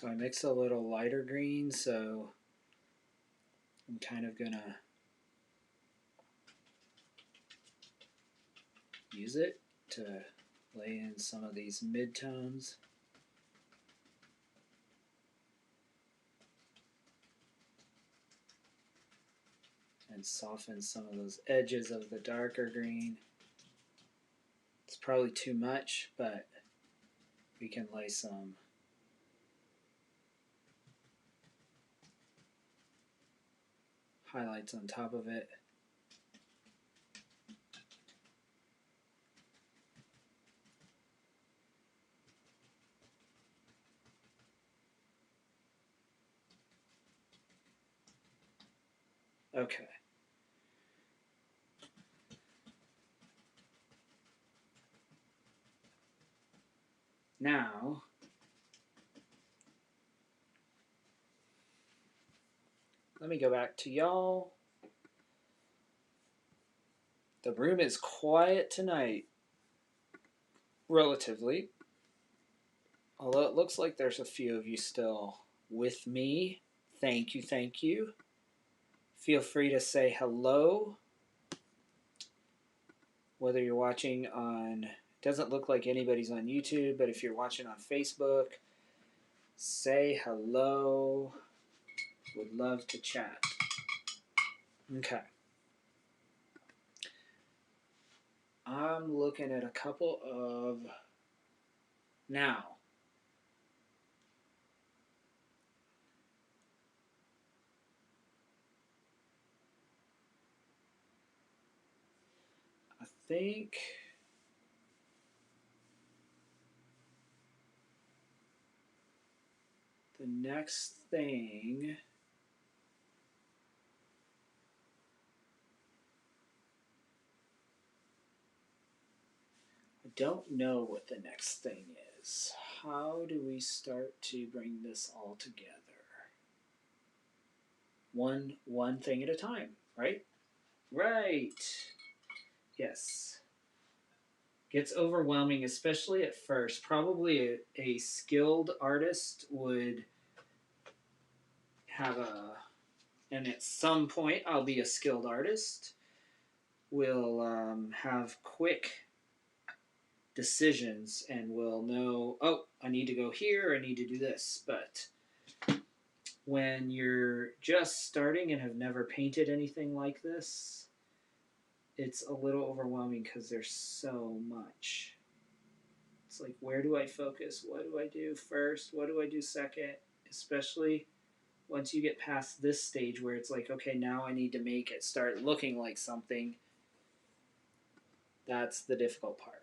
so I mixed a little lighter green, so I'm kind of gonna use it to lay in some of these midtones. And soften some of those edges of the darker green. It's probably too much, but we can lay some highlights on top of it. Okay. Now, Let me go back to y'all. The room is quiet tonight, relatively. Although it looks like there's a few of you still with me. Thank you, thank you. Feel free to say hello. Whether you're watching on, doesn't look like anybody's on YouTube, but if you're watching on Facebook, say hello. Would love to chat. Okay. I'm looking at a couple of now. I think the next thing I don't know what the next thing is. How do we start to bring this all together? One thing at a time, right? Right. Yes. Gets overwhelming, especially at first. Probably a skilled artist would have a, and at some point I'll be a skilled artist, will have quick decisions and will know, oh, I need to go here, I need to do this. But when you're just starting and have never painted anything like this, it's a little overwhelming because there's so much. It's like, where do I focus? What do I do first? What do I do second? Especially once you get past this stage where it's like, okay, now I need to make it start looking like something. That's the difficult part.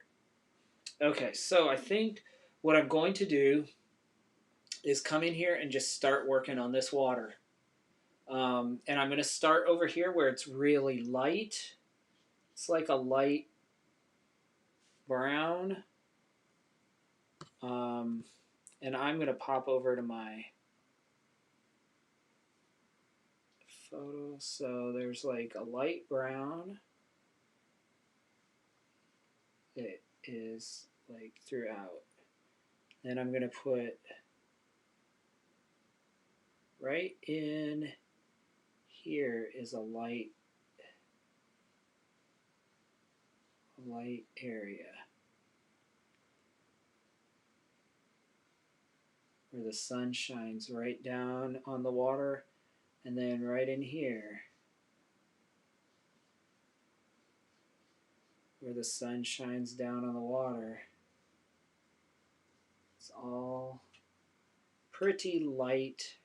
Okay, so I think what I'm going to do is come in here and just start working on this water. And I'm going to start over here where it's really light. It's like a light brown. And I'm going to pop over to my photo. So there's like a light brown. It is like throughout. Then I'm going to put right in here is a light area where the sun shines right down on the water, and then right in here where the sun shines down on the water. It's all pretty light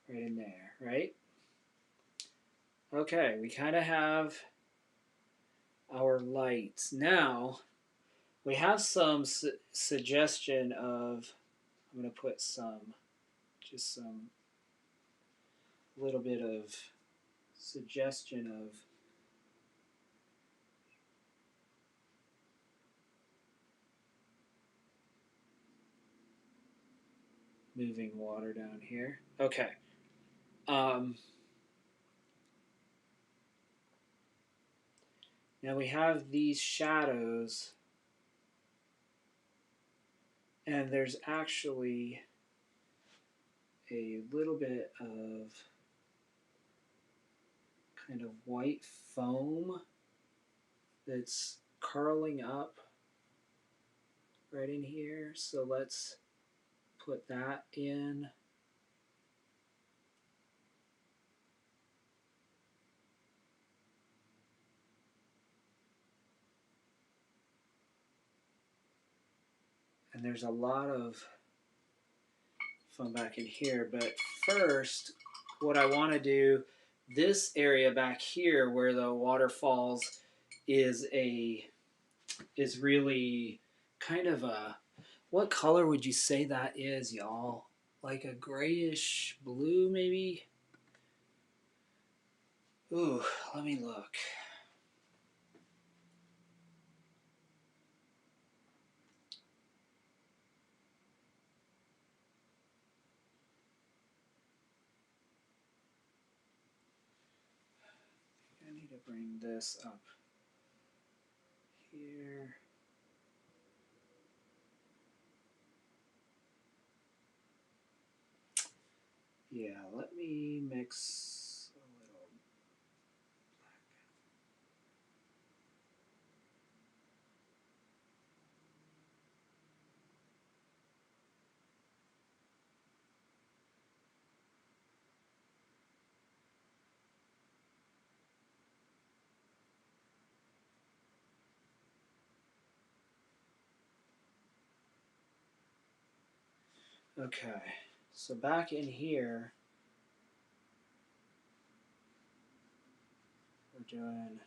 right in there, right? Okay, we kind of have our lights. Now, we have some suggestion of, I'm going to put just some little bit of suggestion of moving water down here. Okay. Now we have these shadows, and there's actually a little bit of kind of white foam that's curling up right in here. So let's put that in. And there's a lot of foam back in here. But first, what I want to do, this area back here where the water falls is really kind of a, what color would you say that is, y'all? Like a grayish blue, maybe? Ooh, let me look. need to bring this up here. Yeah, let me mix a little black. Okay, so back in here, we're doing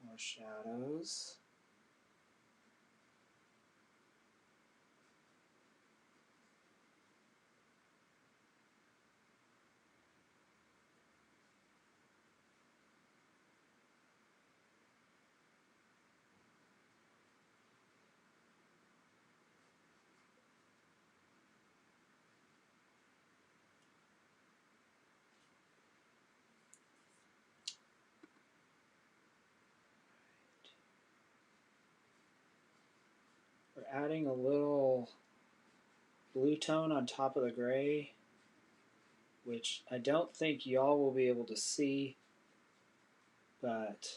more shadows. We're adding a little blue tone on top of the gray, which I don't think y'all will be able to see, but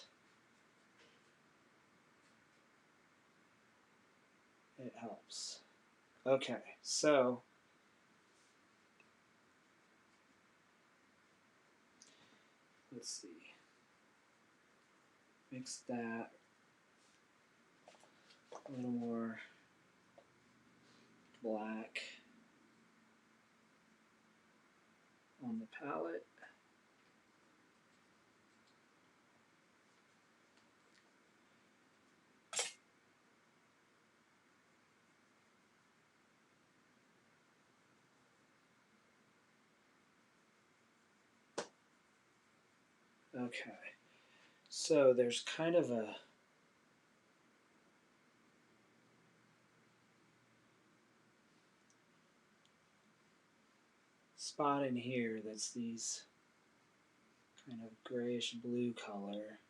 it helps. Okay, so let's see. Mix that a little more black on the palette. Okay, so there's kind of a spot in here that's these kind of grayish blue color.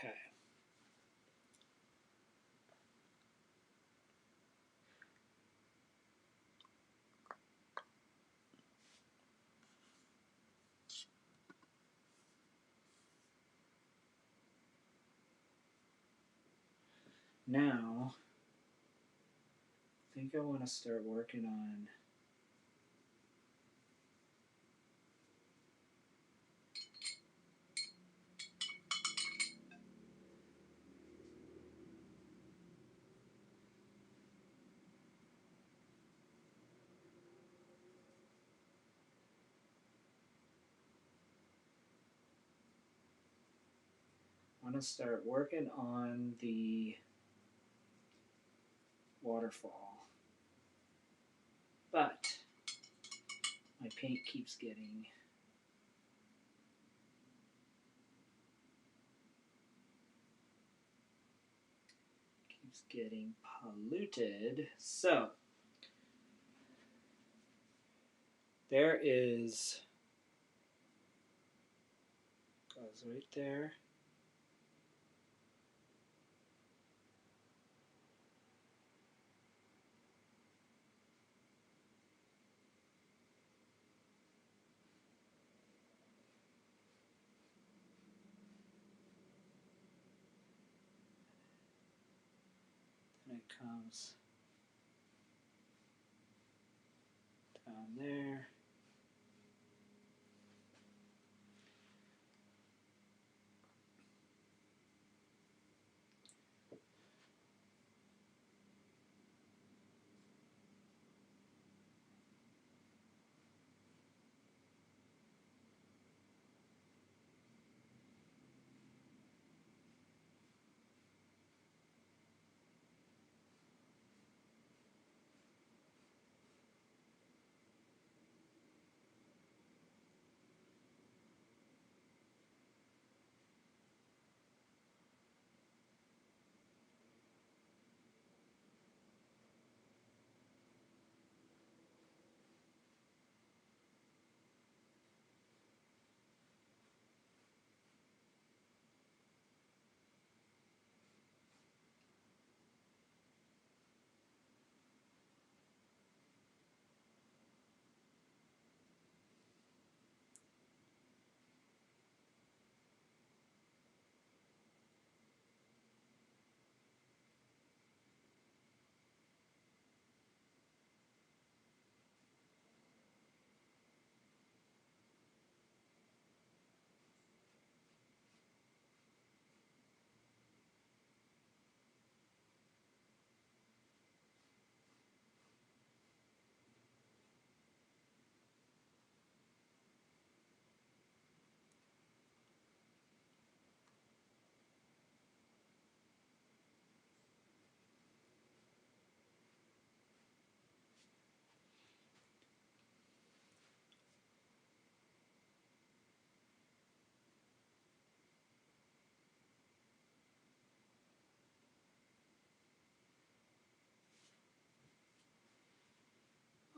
Okay. Now, I think I want to start working on the waterfall, but my paint keeps getting polluted. So there is, goes right there. Then it comes Down there.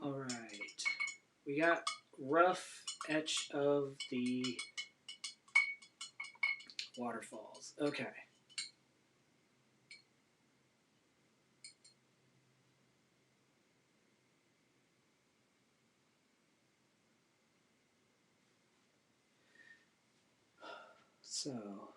All right. We got rough etch of the waterfalls. Okay. So,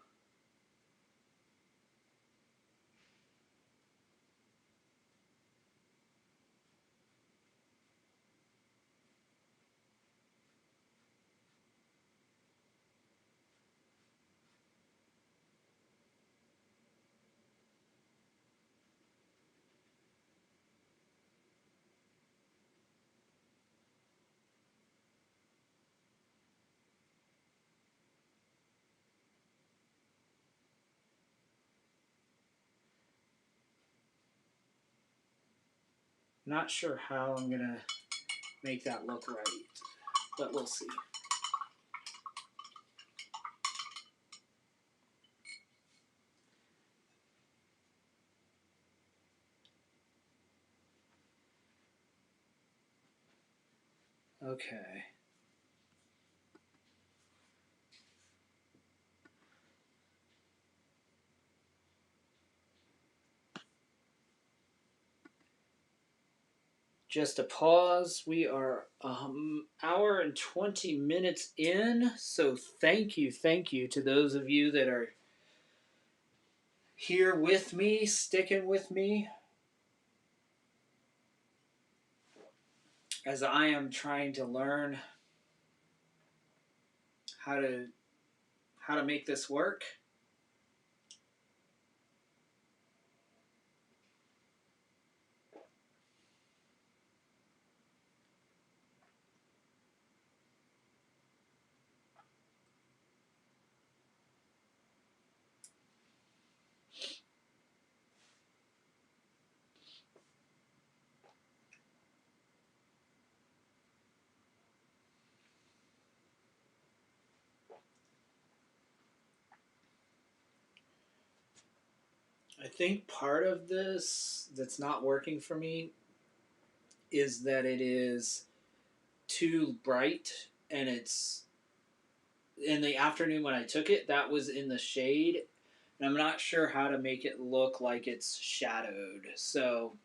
not sure how I'm going to make that look right, but we'll see. Okay. Just a pause. We are hour and 20 minutes in, so thank you to those of you that are here with me, sticking with me, as I am trying to learn how to make this work. I think part of this that's not working for me is that it is too bright, and it's in the afternoon when I took it, that was in the shade, and I'm not sure how to make it look like it's shadowed. So,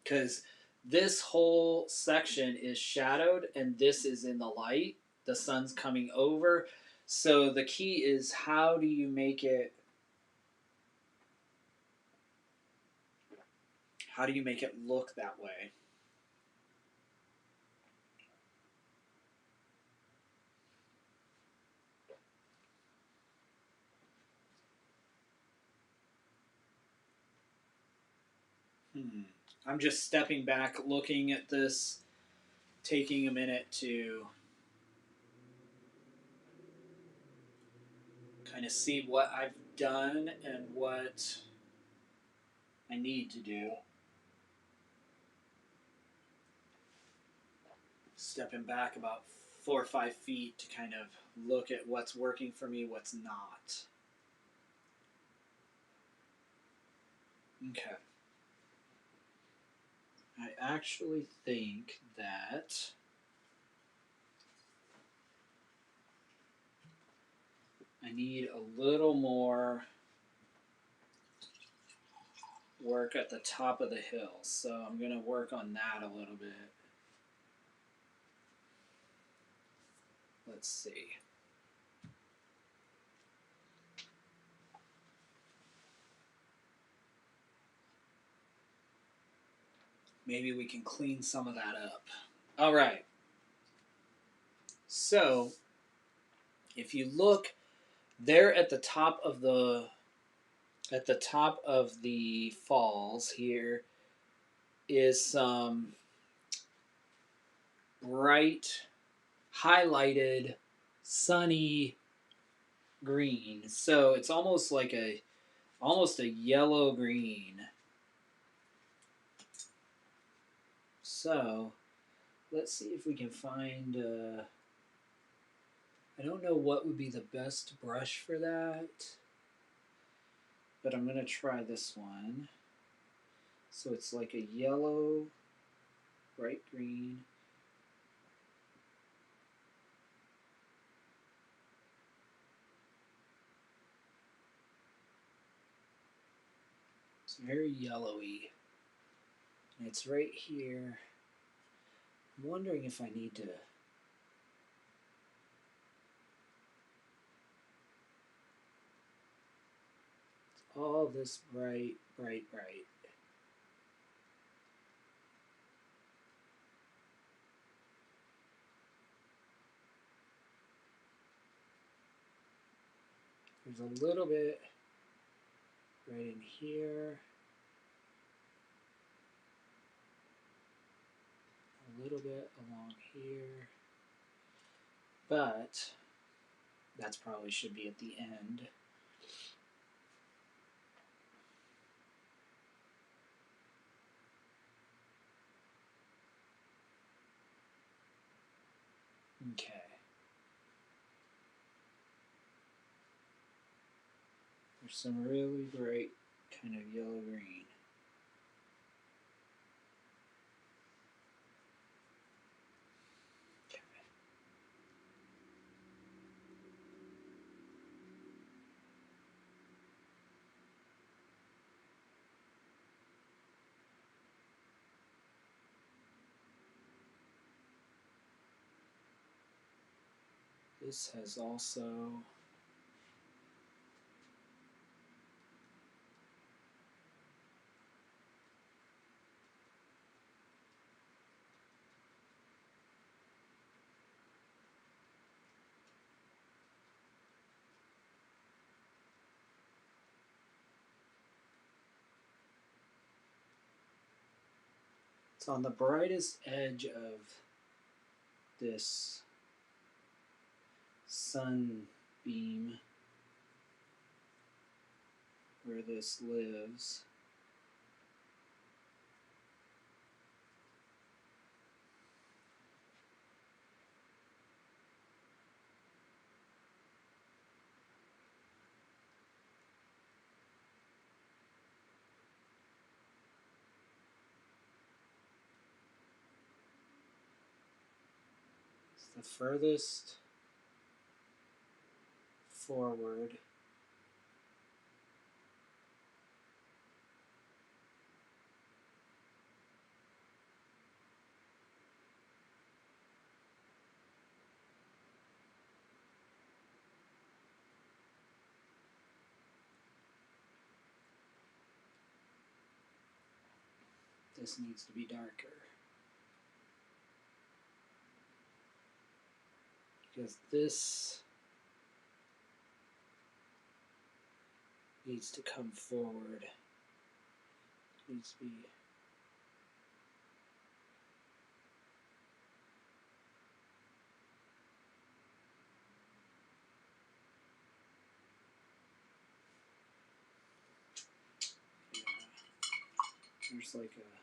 because this whole section is shadowed and this is in the light, the sun's coming over. So the key is, how do you make it look that way? I'm just stepping back, looking at this, taking a minute to kind of see what I've done and what I need to do. Stepping back about 4 or 5 feet to kind of look at what's working for me, what's not. Okay. I actually think that I need a little more work at the top of the hill, so I'm going to work on that a little bit. Let's see. Maybe we can clean some of that up. All right. So, if you look there at the top of the falls here is some bright highlighted sunny green. So it's almost like a yellow green. So let's see if we can find I don't know what would be the best brush for that, but I'm going to try this one. So it's like a yellow, bright green. It's very yellowy. And it's right here. I'm wondering if I need to all this bright, bright, bright. There's a little bit right in here. A little bit along here. But that's probably should be at the end. Okay. There's some really bright kind of yellow-green. Okay. This has also it's on the brightest edge of this sunbeam where this lives. It's the furthest forward. This needs to be darker. Because this needs to come forward. It needs to be There's like a...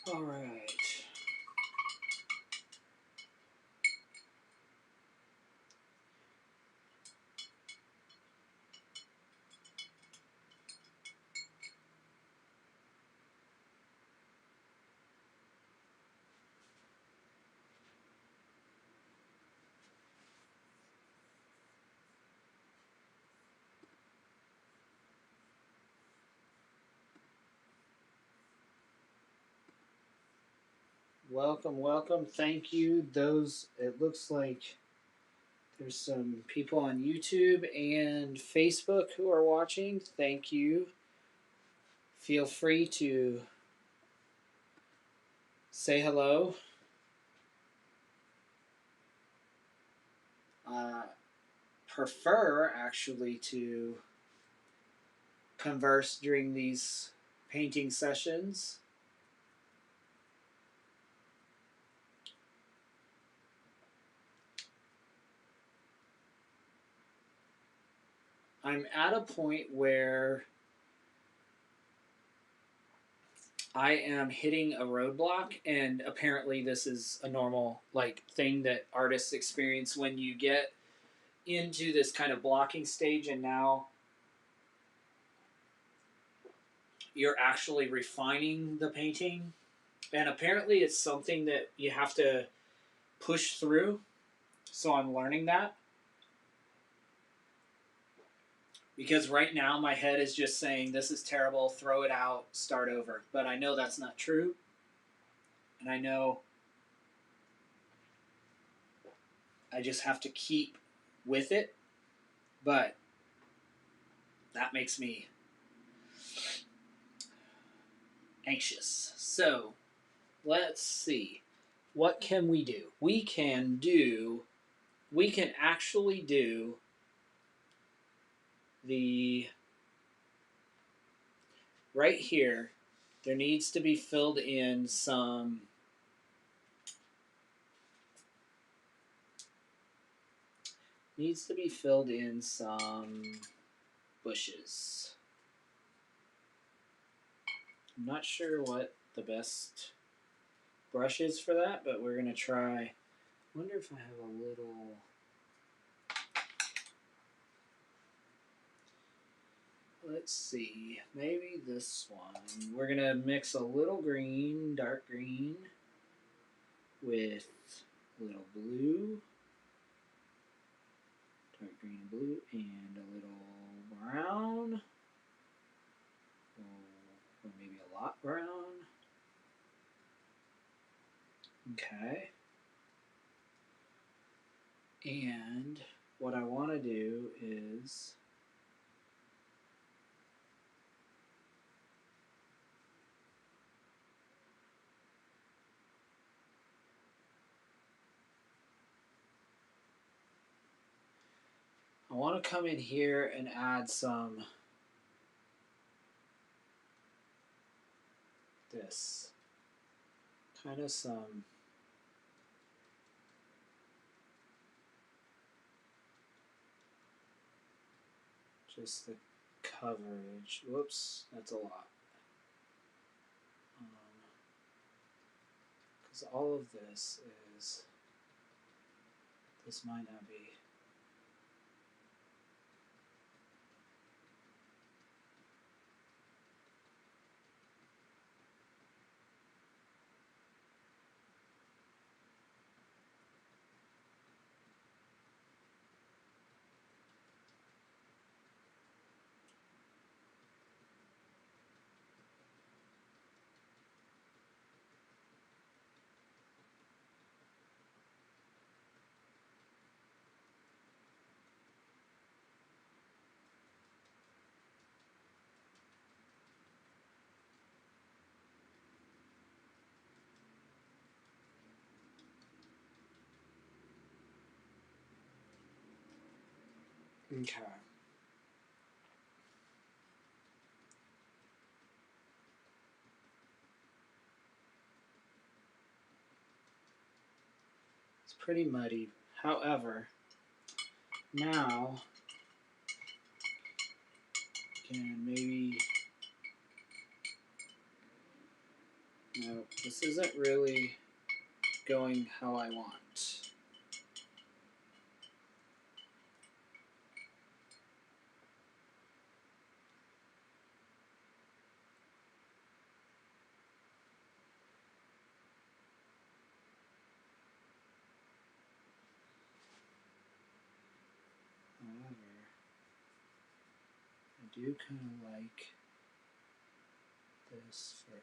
All right. Welcome, welcome. Thank you. Those, it looks like there's some people on YouTube and Facebook who are watching. Thank you. Feel free to say hello. Prefer actually to converse during these painting sessions. I'm at a point where I am hitting a roadblock, and apparently this is a normal thing that artists experience when you get into this kind of blocking stage, and now you're actually refining the painting. And apparently it's something that you have to push through. So I'm learning that. Because right now my head is just saying, this is terrible, throw it out, start over. But I know that's not true. And I know I just have to keep with it. But that makes me anxious. So let's see. What can we do? We can actually do the, right here, there needs to be filled in some bushes. I'm not sure what the best brush is for that, but we're going to try. I wonder if I have a little... Let's see, maybe this one. We're going to mix a little green, dark green, with a little blue. Dark green and blue, and a little brown. Or maybe a lot brown. Okay. And what I want to do is I want to come in here and add some this. Kind of some just the coverage. Whoops, that's a lot. Because all of this might not be. Okay. It's pretty muddy. However, now can maybe. No, this isn't really going how I want. However, I do kind of like this for.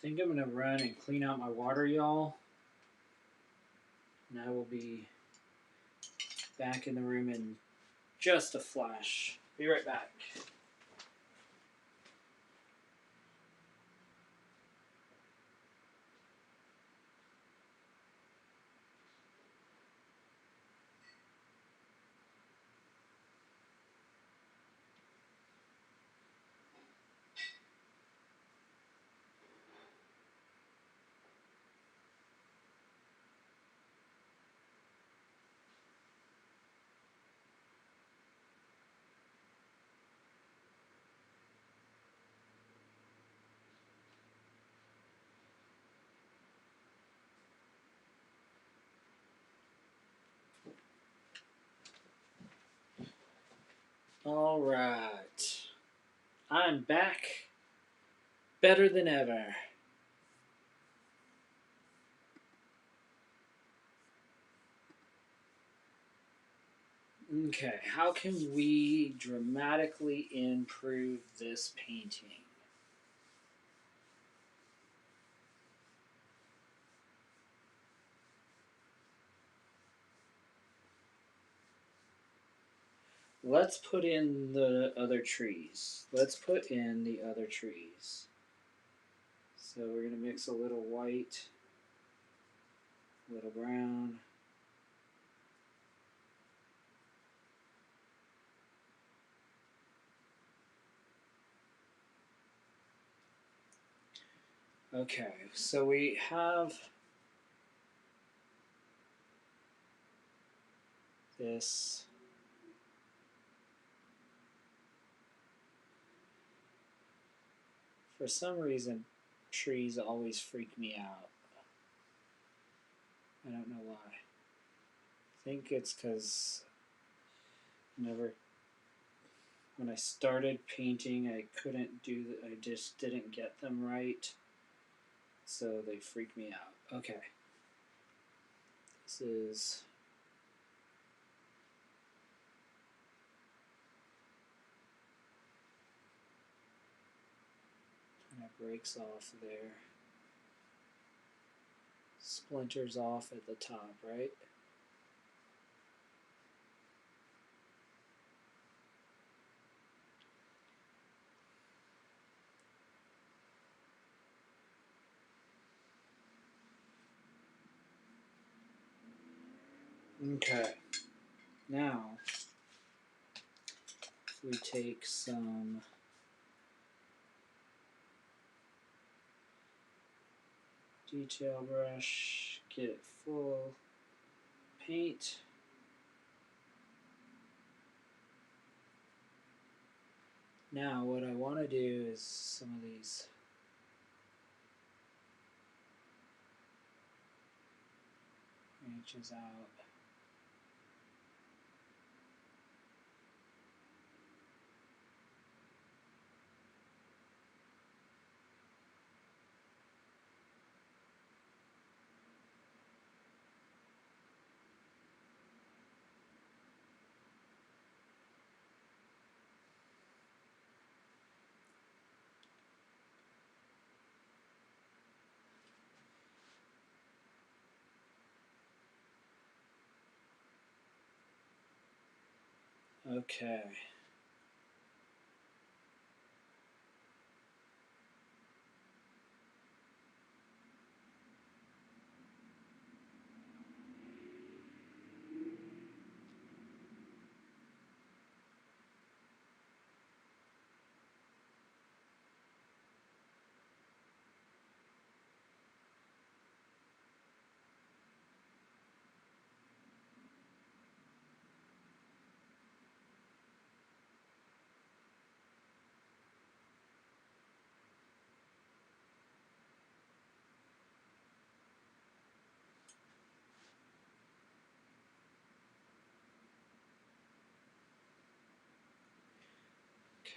I think I'm going to run and clean out my water, y'all. And I will be back in the room in just a flash. Be right back. All right. I'm back better than ever. Okay, how can we dramatically improve this painting? Let's put in the other trees. Let's put in the other trees. So we're going to mix a little white, a little brown. Okay, so we have this. For some reason, trees always freak me out. I don't know why. I think it's because when I started painting, I couldn't I just didn't get them right. So they freak me out. Okay. This is kind of breaks off there. Splinters off at the top, right? Okay. Now, if we take some detail brush, get it full, paint. Now what I want to do is some of these branches out. Okay.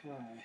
Okay.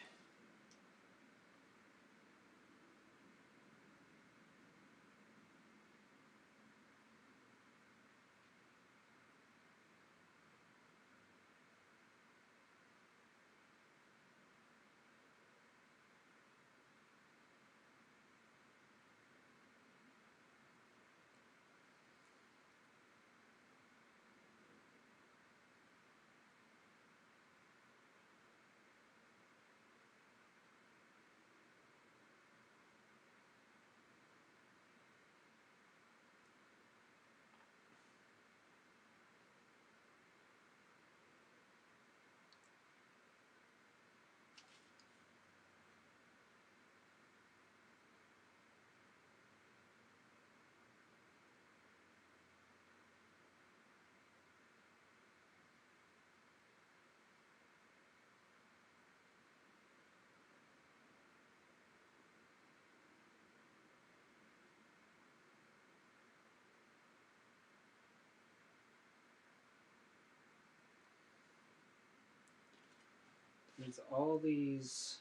There's all these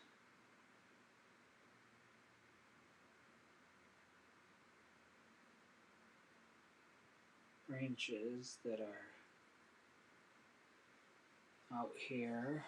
branches that are out here.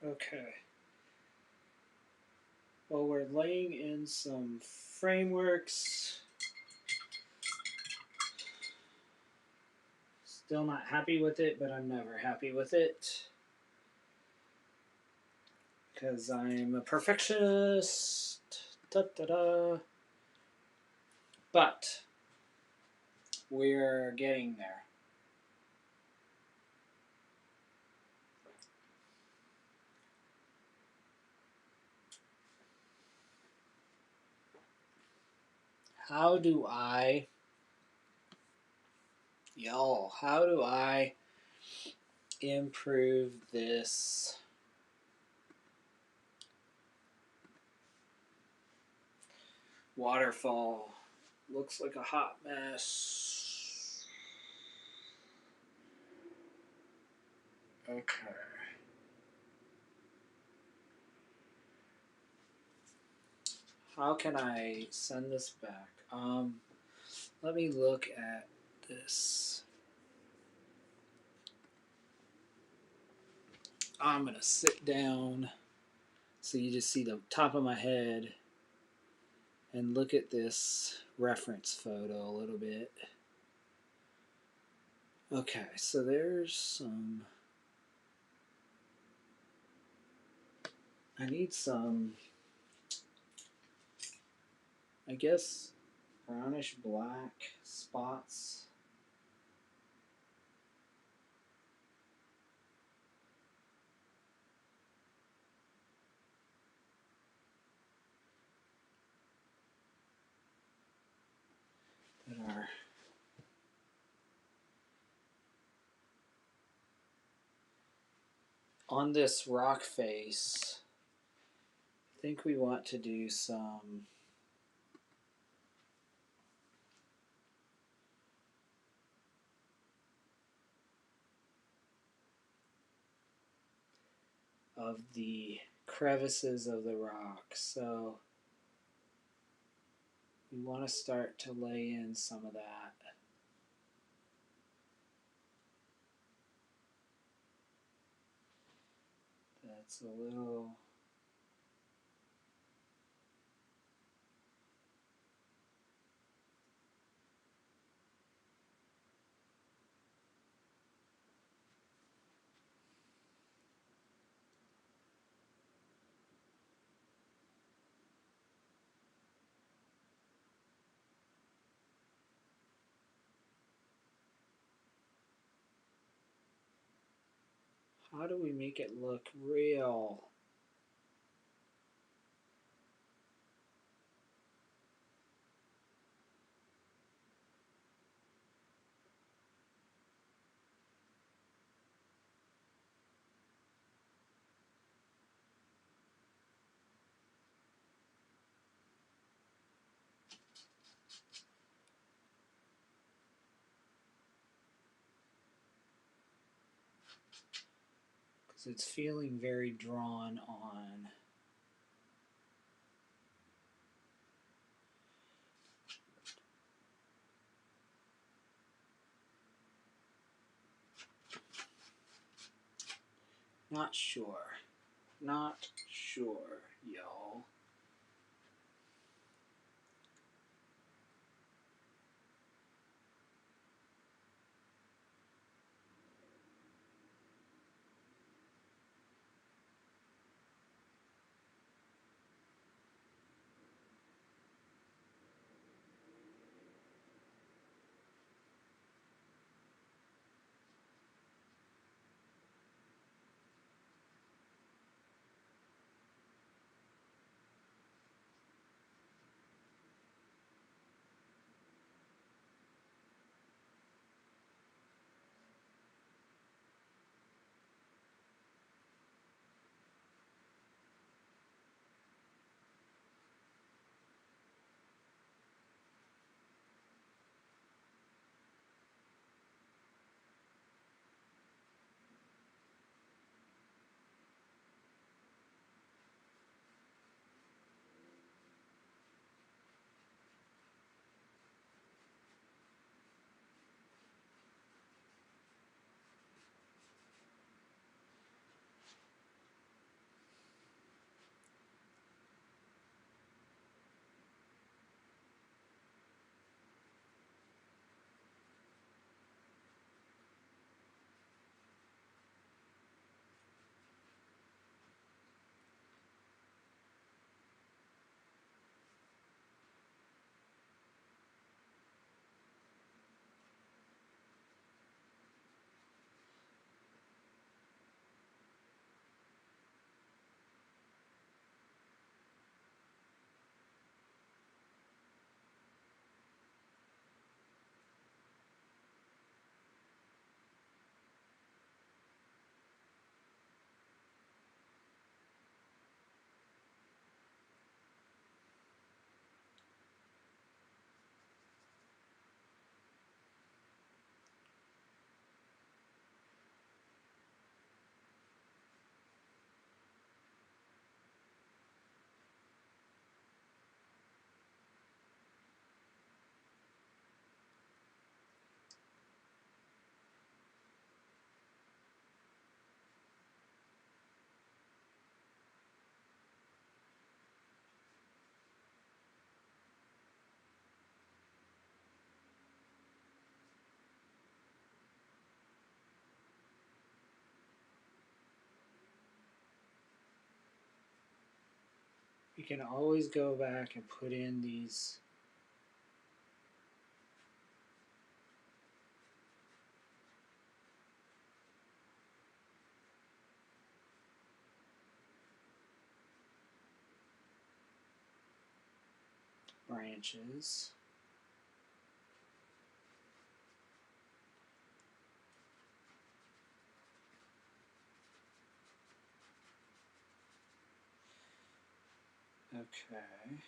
Okay. Well, we're laying in some frameworks. Still not happy with it, but I'm never happy with it. Because I'm a perfectionist. Da, da, da. But we're getting there. How do I improve this waterfall? Looks like a hot mess. Okay. How can I send this back? Let me look at this. I'm gonna sit down so you just see the top of my head and look at this reference photo a little bit. Okay, so there's some. I need some, I guess, brownish black spots. That are on this rock face. I think we want to do some of the crevices of the rock. So we want to start to lay in some of that. That's a little. How do we make it look real? Because it's feeling very drawn on. Not sure. Not sure, y'all. You can always go back and put in these branches. Okay.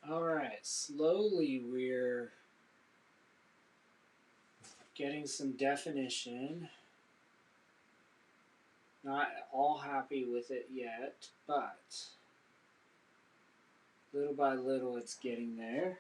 All right, slowly we're getting some definition. Not all happy with it yet, but little by little it's getting there.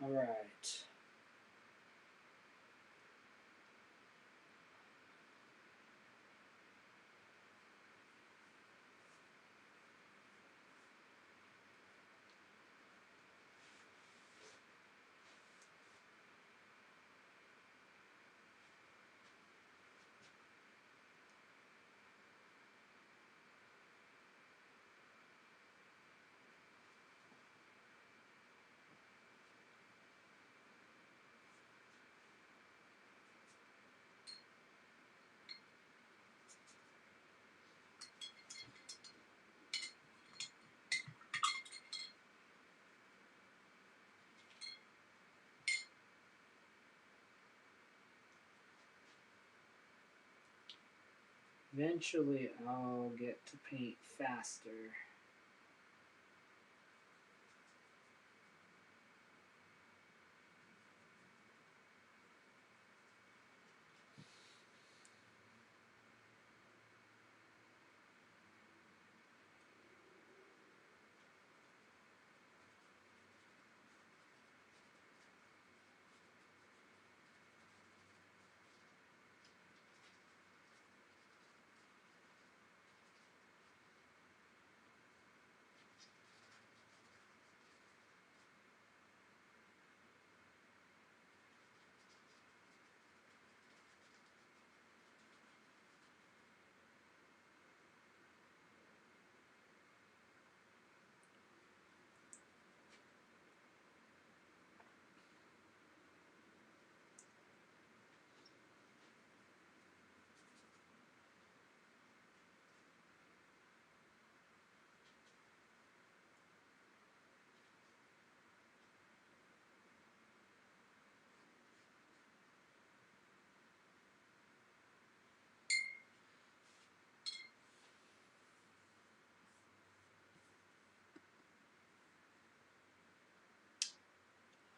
All right. Eventually, I'll get to paint faster.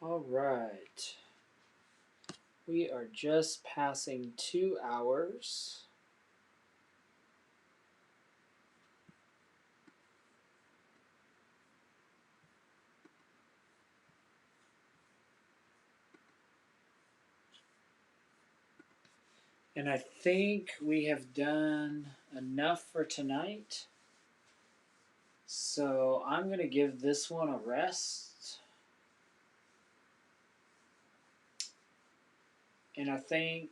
All right. We are just passing 2 hours. And I think we have done enough for tonight. So I'm going to give this one a rest. And I think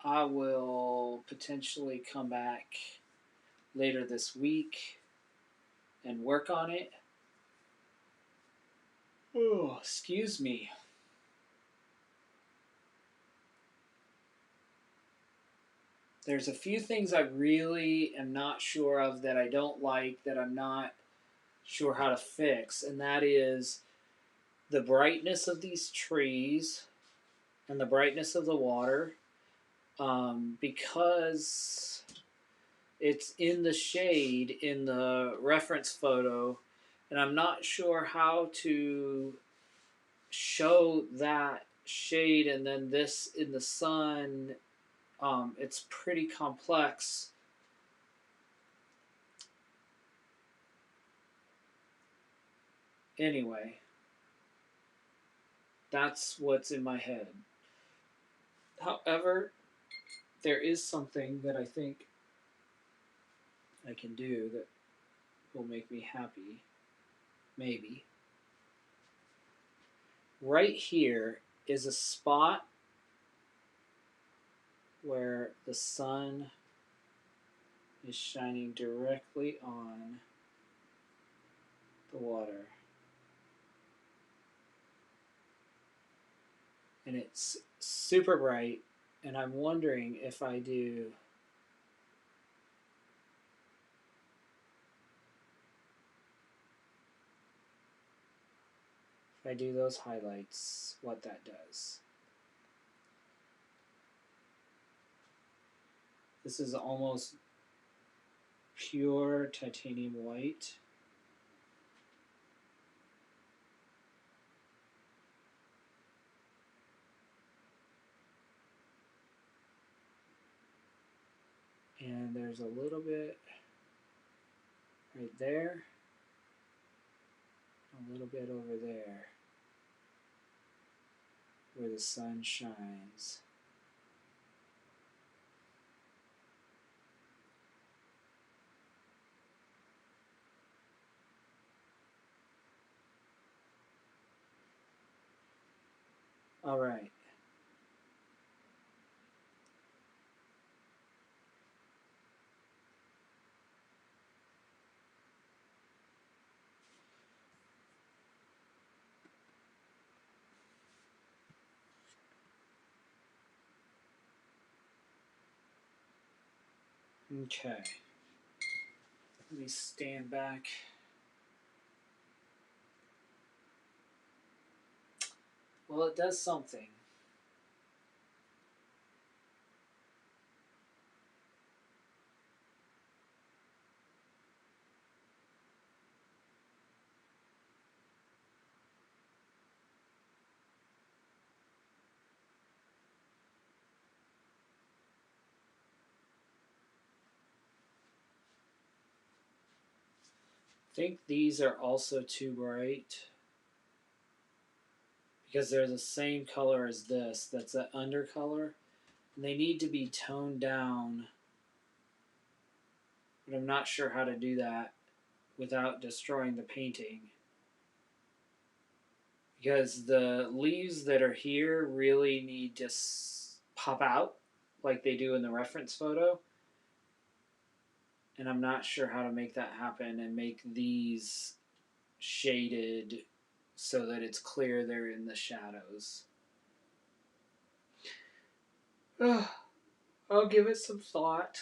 I will potentially come back later this week and work on it. Oh, excuse me. There's a few things I really am not sure of that I don't like, that I'm not sure how to fix, and that is the brightness of these trees and the brightness of the water. Because it's in the shade in the reference photo, and I'm not sure how to show that shade and then this in the sun. It's pretty complex. Anyway, that's what's in my head. However, there is something that I think I can do that will make me happy. Maybe. Right here is a spot where the sun is shining directly on the water. And it's super bright, and I'm wondering if I do those highlights, what that does. This is almost pure titanium white. And there's a little bit right there, a little bit over there. where the sun shines. All right. Okay. Let me stand back. Well, it does something. I think these are also too bright because they're the same color as this. That's an undercolor. And they need to be toned down, but I'm not sure how to do that without destroying the painting. Because the leaves that are here really need to pop out like they do in the reference photo. And I'm not sure how to make that happen and make these shaded so that it's clear they're in the shadows. I'll give it some thought.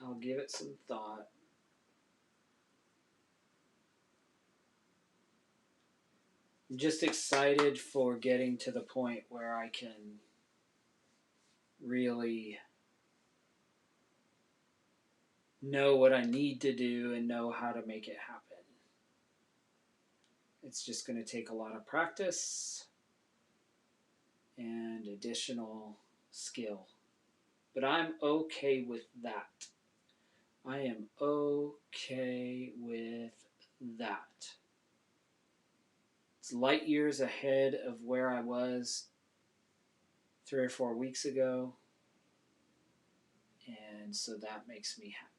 I'll give it some thought. I'm just excited for getting to the point where I can really know what I need to do and know how to make it happen. It's just going to take a lot of practice and additional skill. But I'm okay with that. I am okay with that. It's light years ahead of where I was 3 or 4 weeks ago. And so that makes me happy.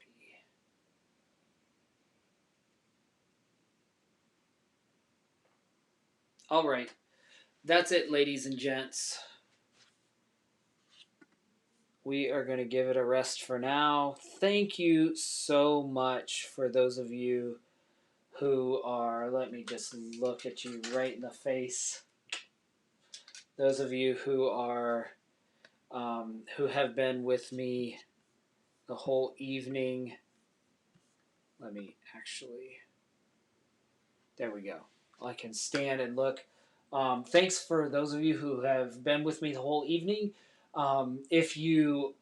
All right. That's it, ladies and gents. We are going to give it a rest for now. Thank you so much for those of you who are, let me just look at you right in the face. Those of you who are, who have been with me the whole evening. Let me actually, there we go. I can stand and look. Thanks for those of you who have been with me the whole evening. If you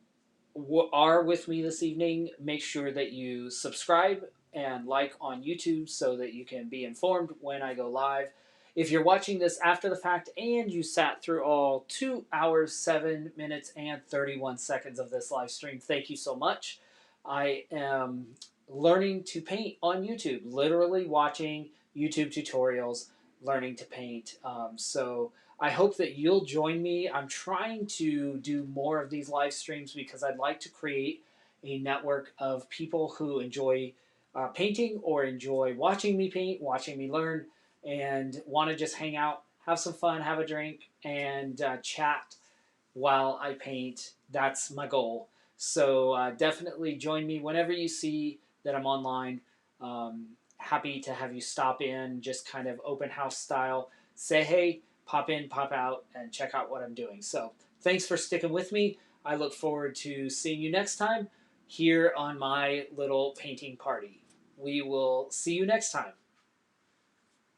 are with me this evening, make sure that you subscribe and like on YouTube so that you can be informed when I go live. If you're watching this after the fact and you sat through all 2 hours, 7 minutes, and 31 seconds of this live stream, thank you so much. I am learning to paint on YouTube, literally watching YouTube tutorials, learning to paint. So I hope that you'll join me. I'm trying to do more of these live streams because I'd like to create a network of people who enjoy painting or enjoy watching me paint, watching me learn, and want to just hang out, have some fun, have a drink, and chat while I paint. That's my goal. So definitely join me whenever you see that I'm online. Happy to have you stop in, just kind of open house style. Say hey, pop in, pop out, and check out what I'm doing. So thanks for sticking with me. I look forward to seeing you next time here on my little painting party. We will see you next time.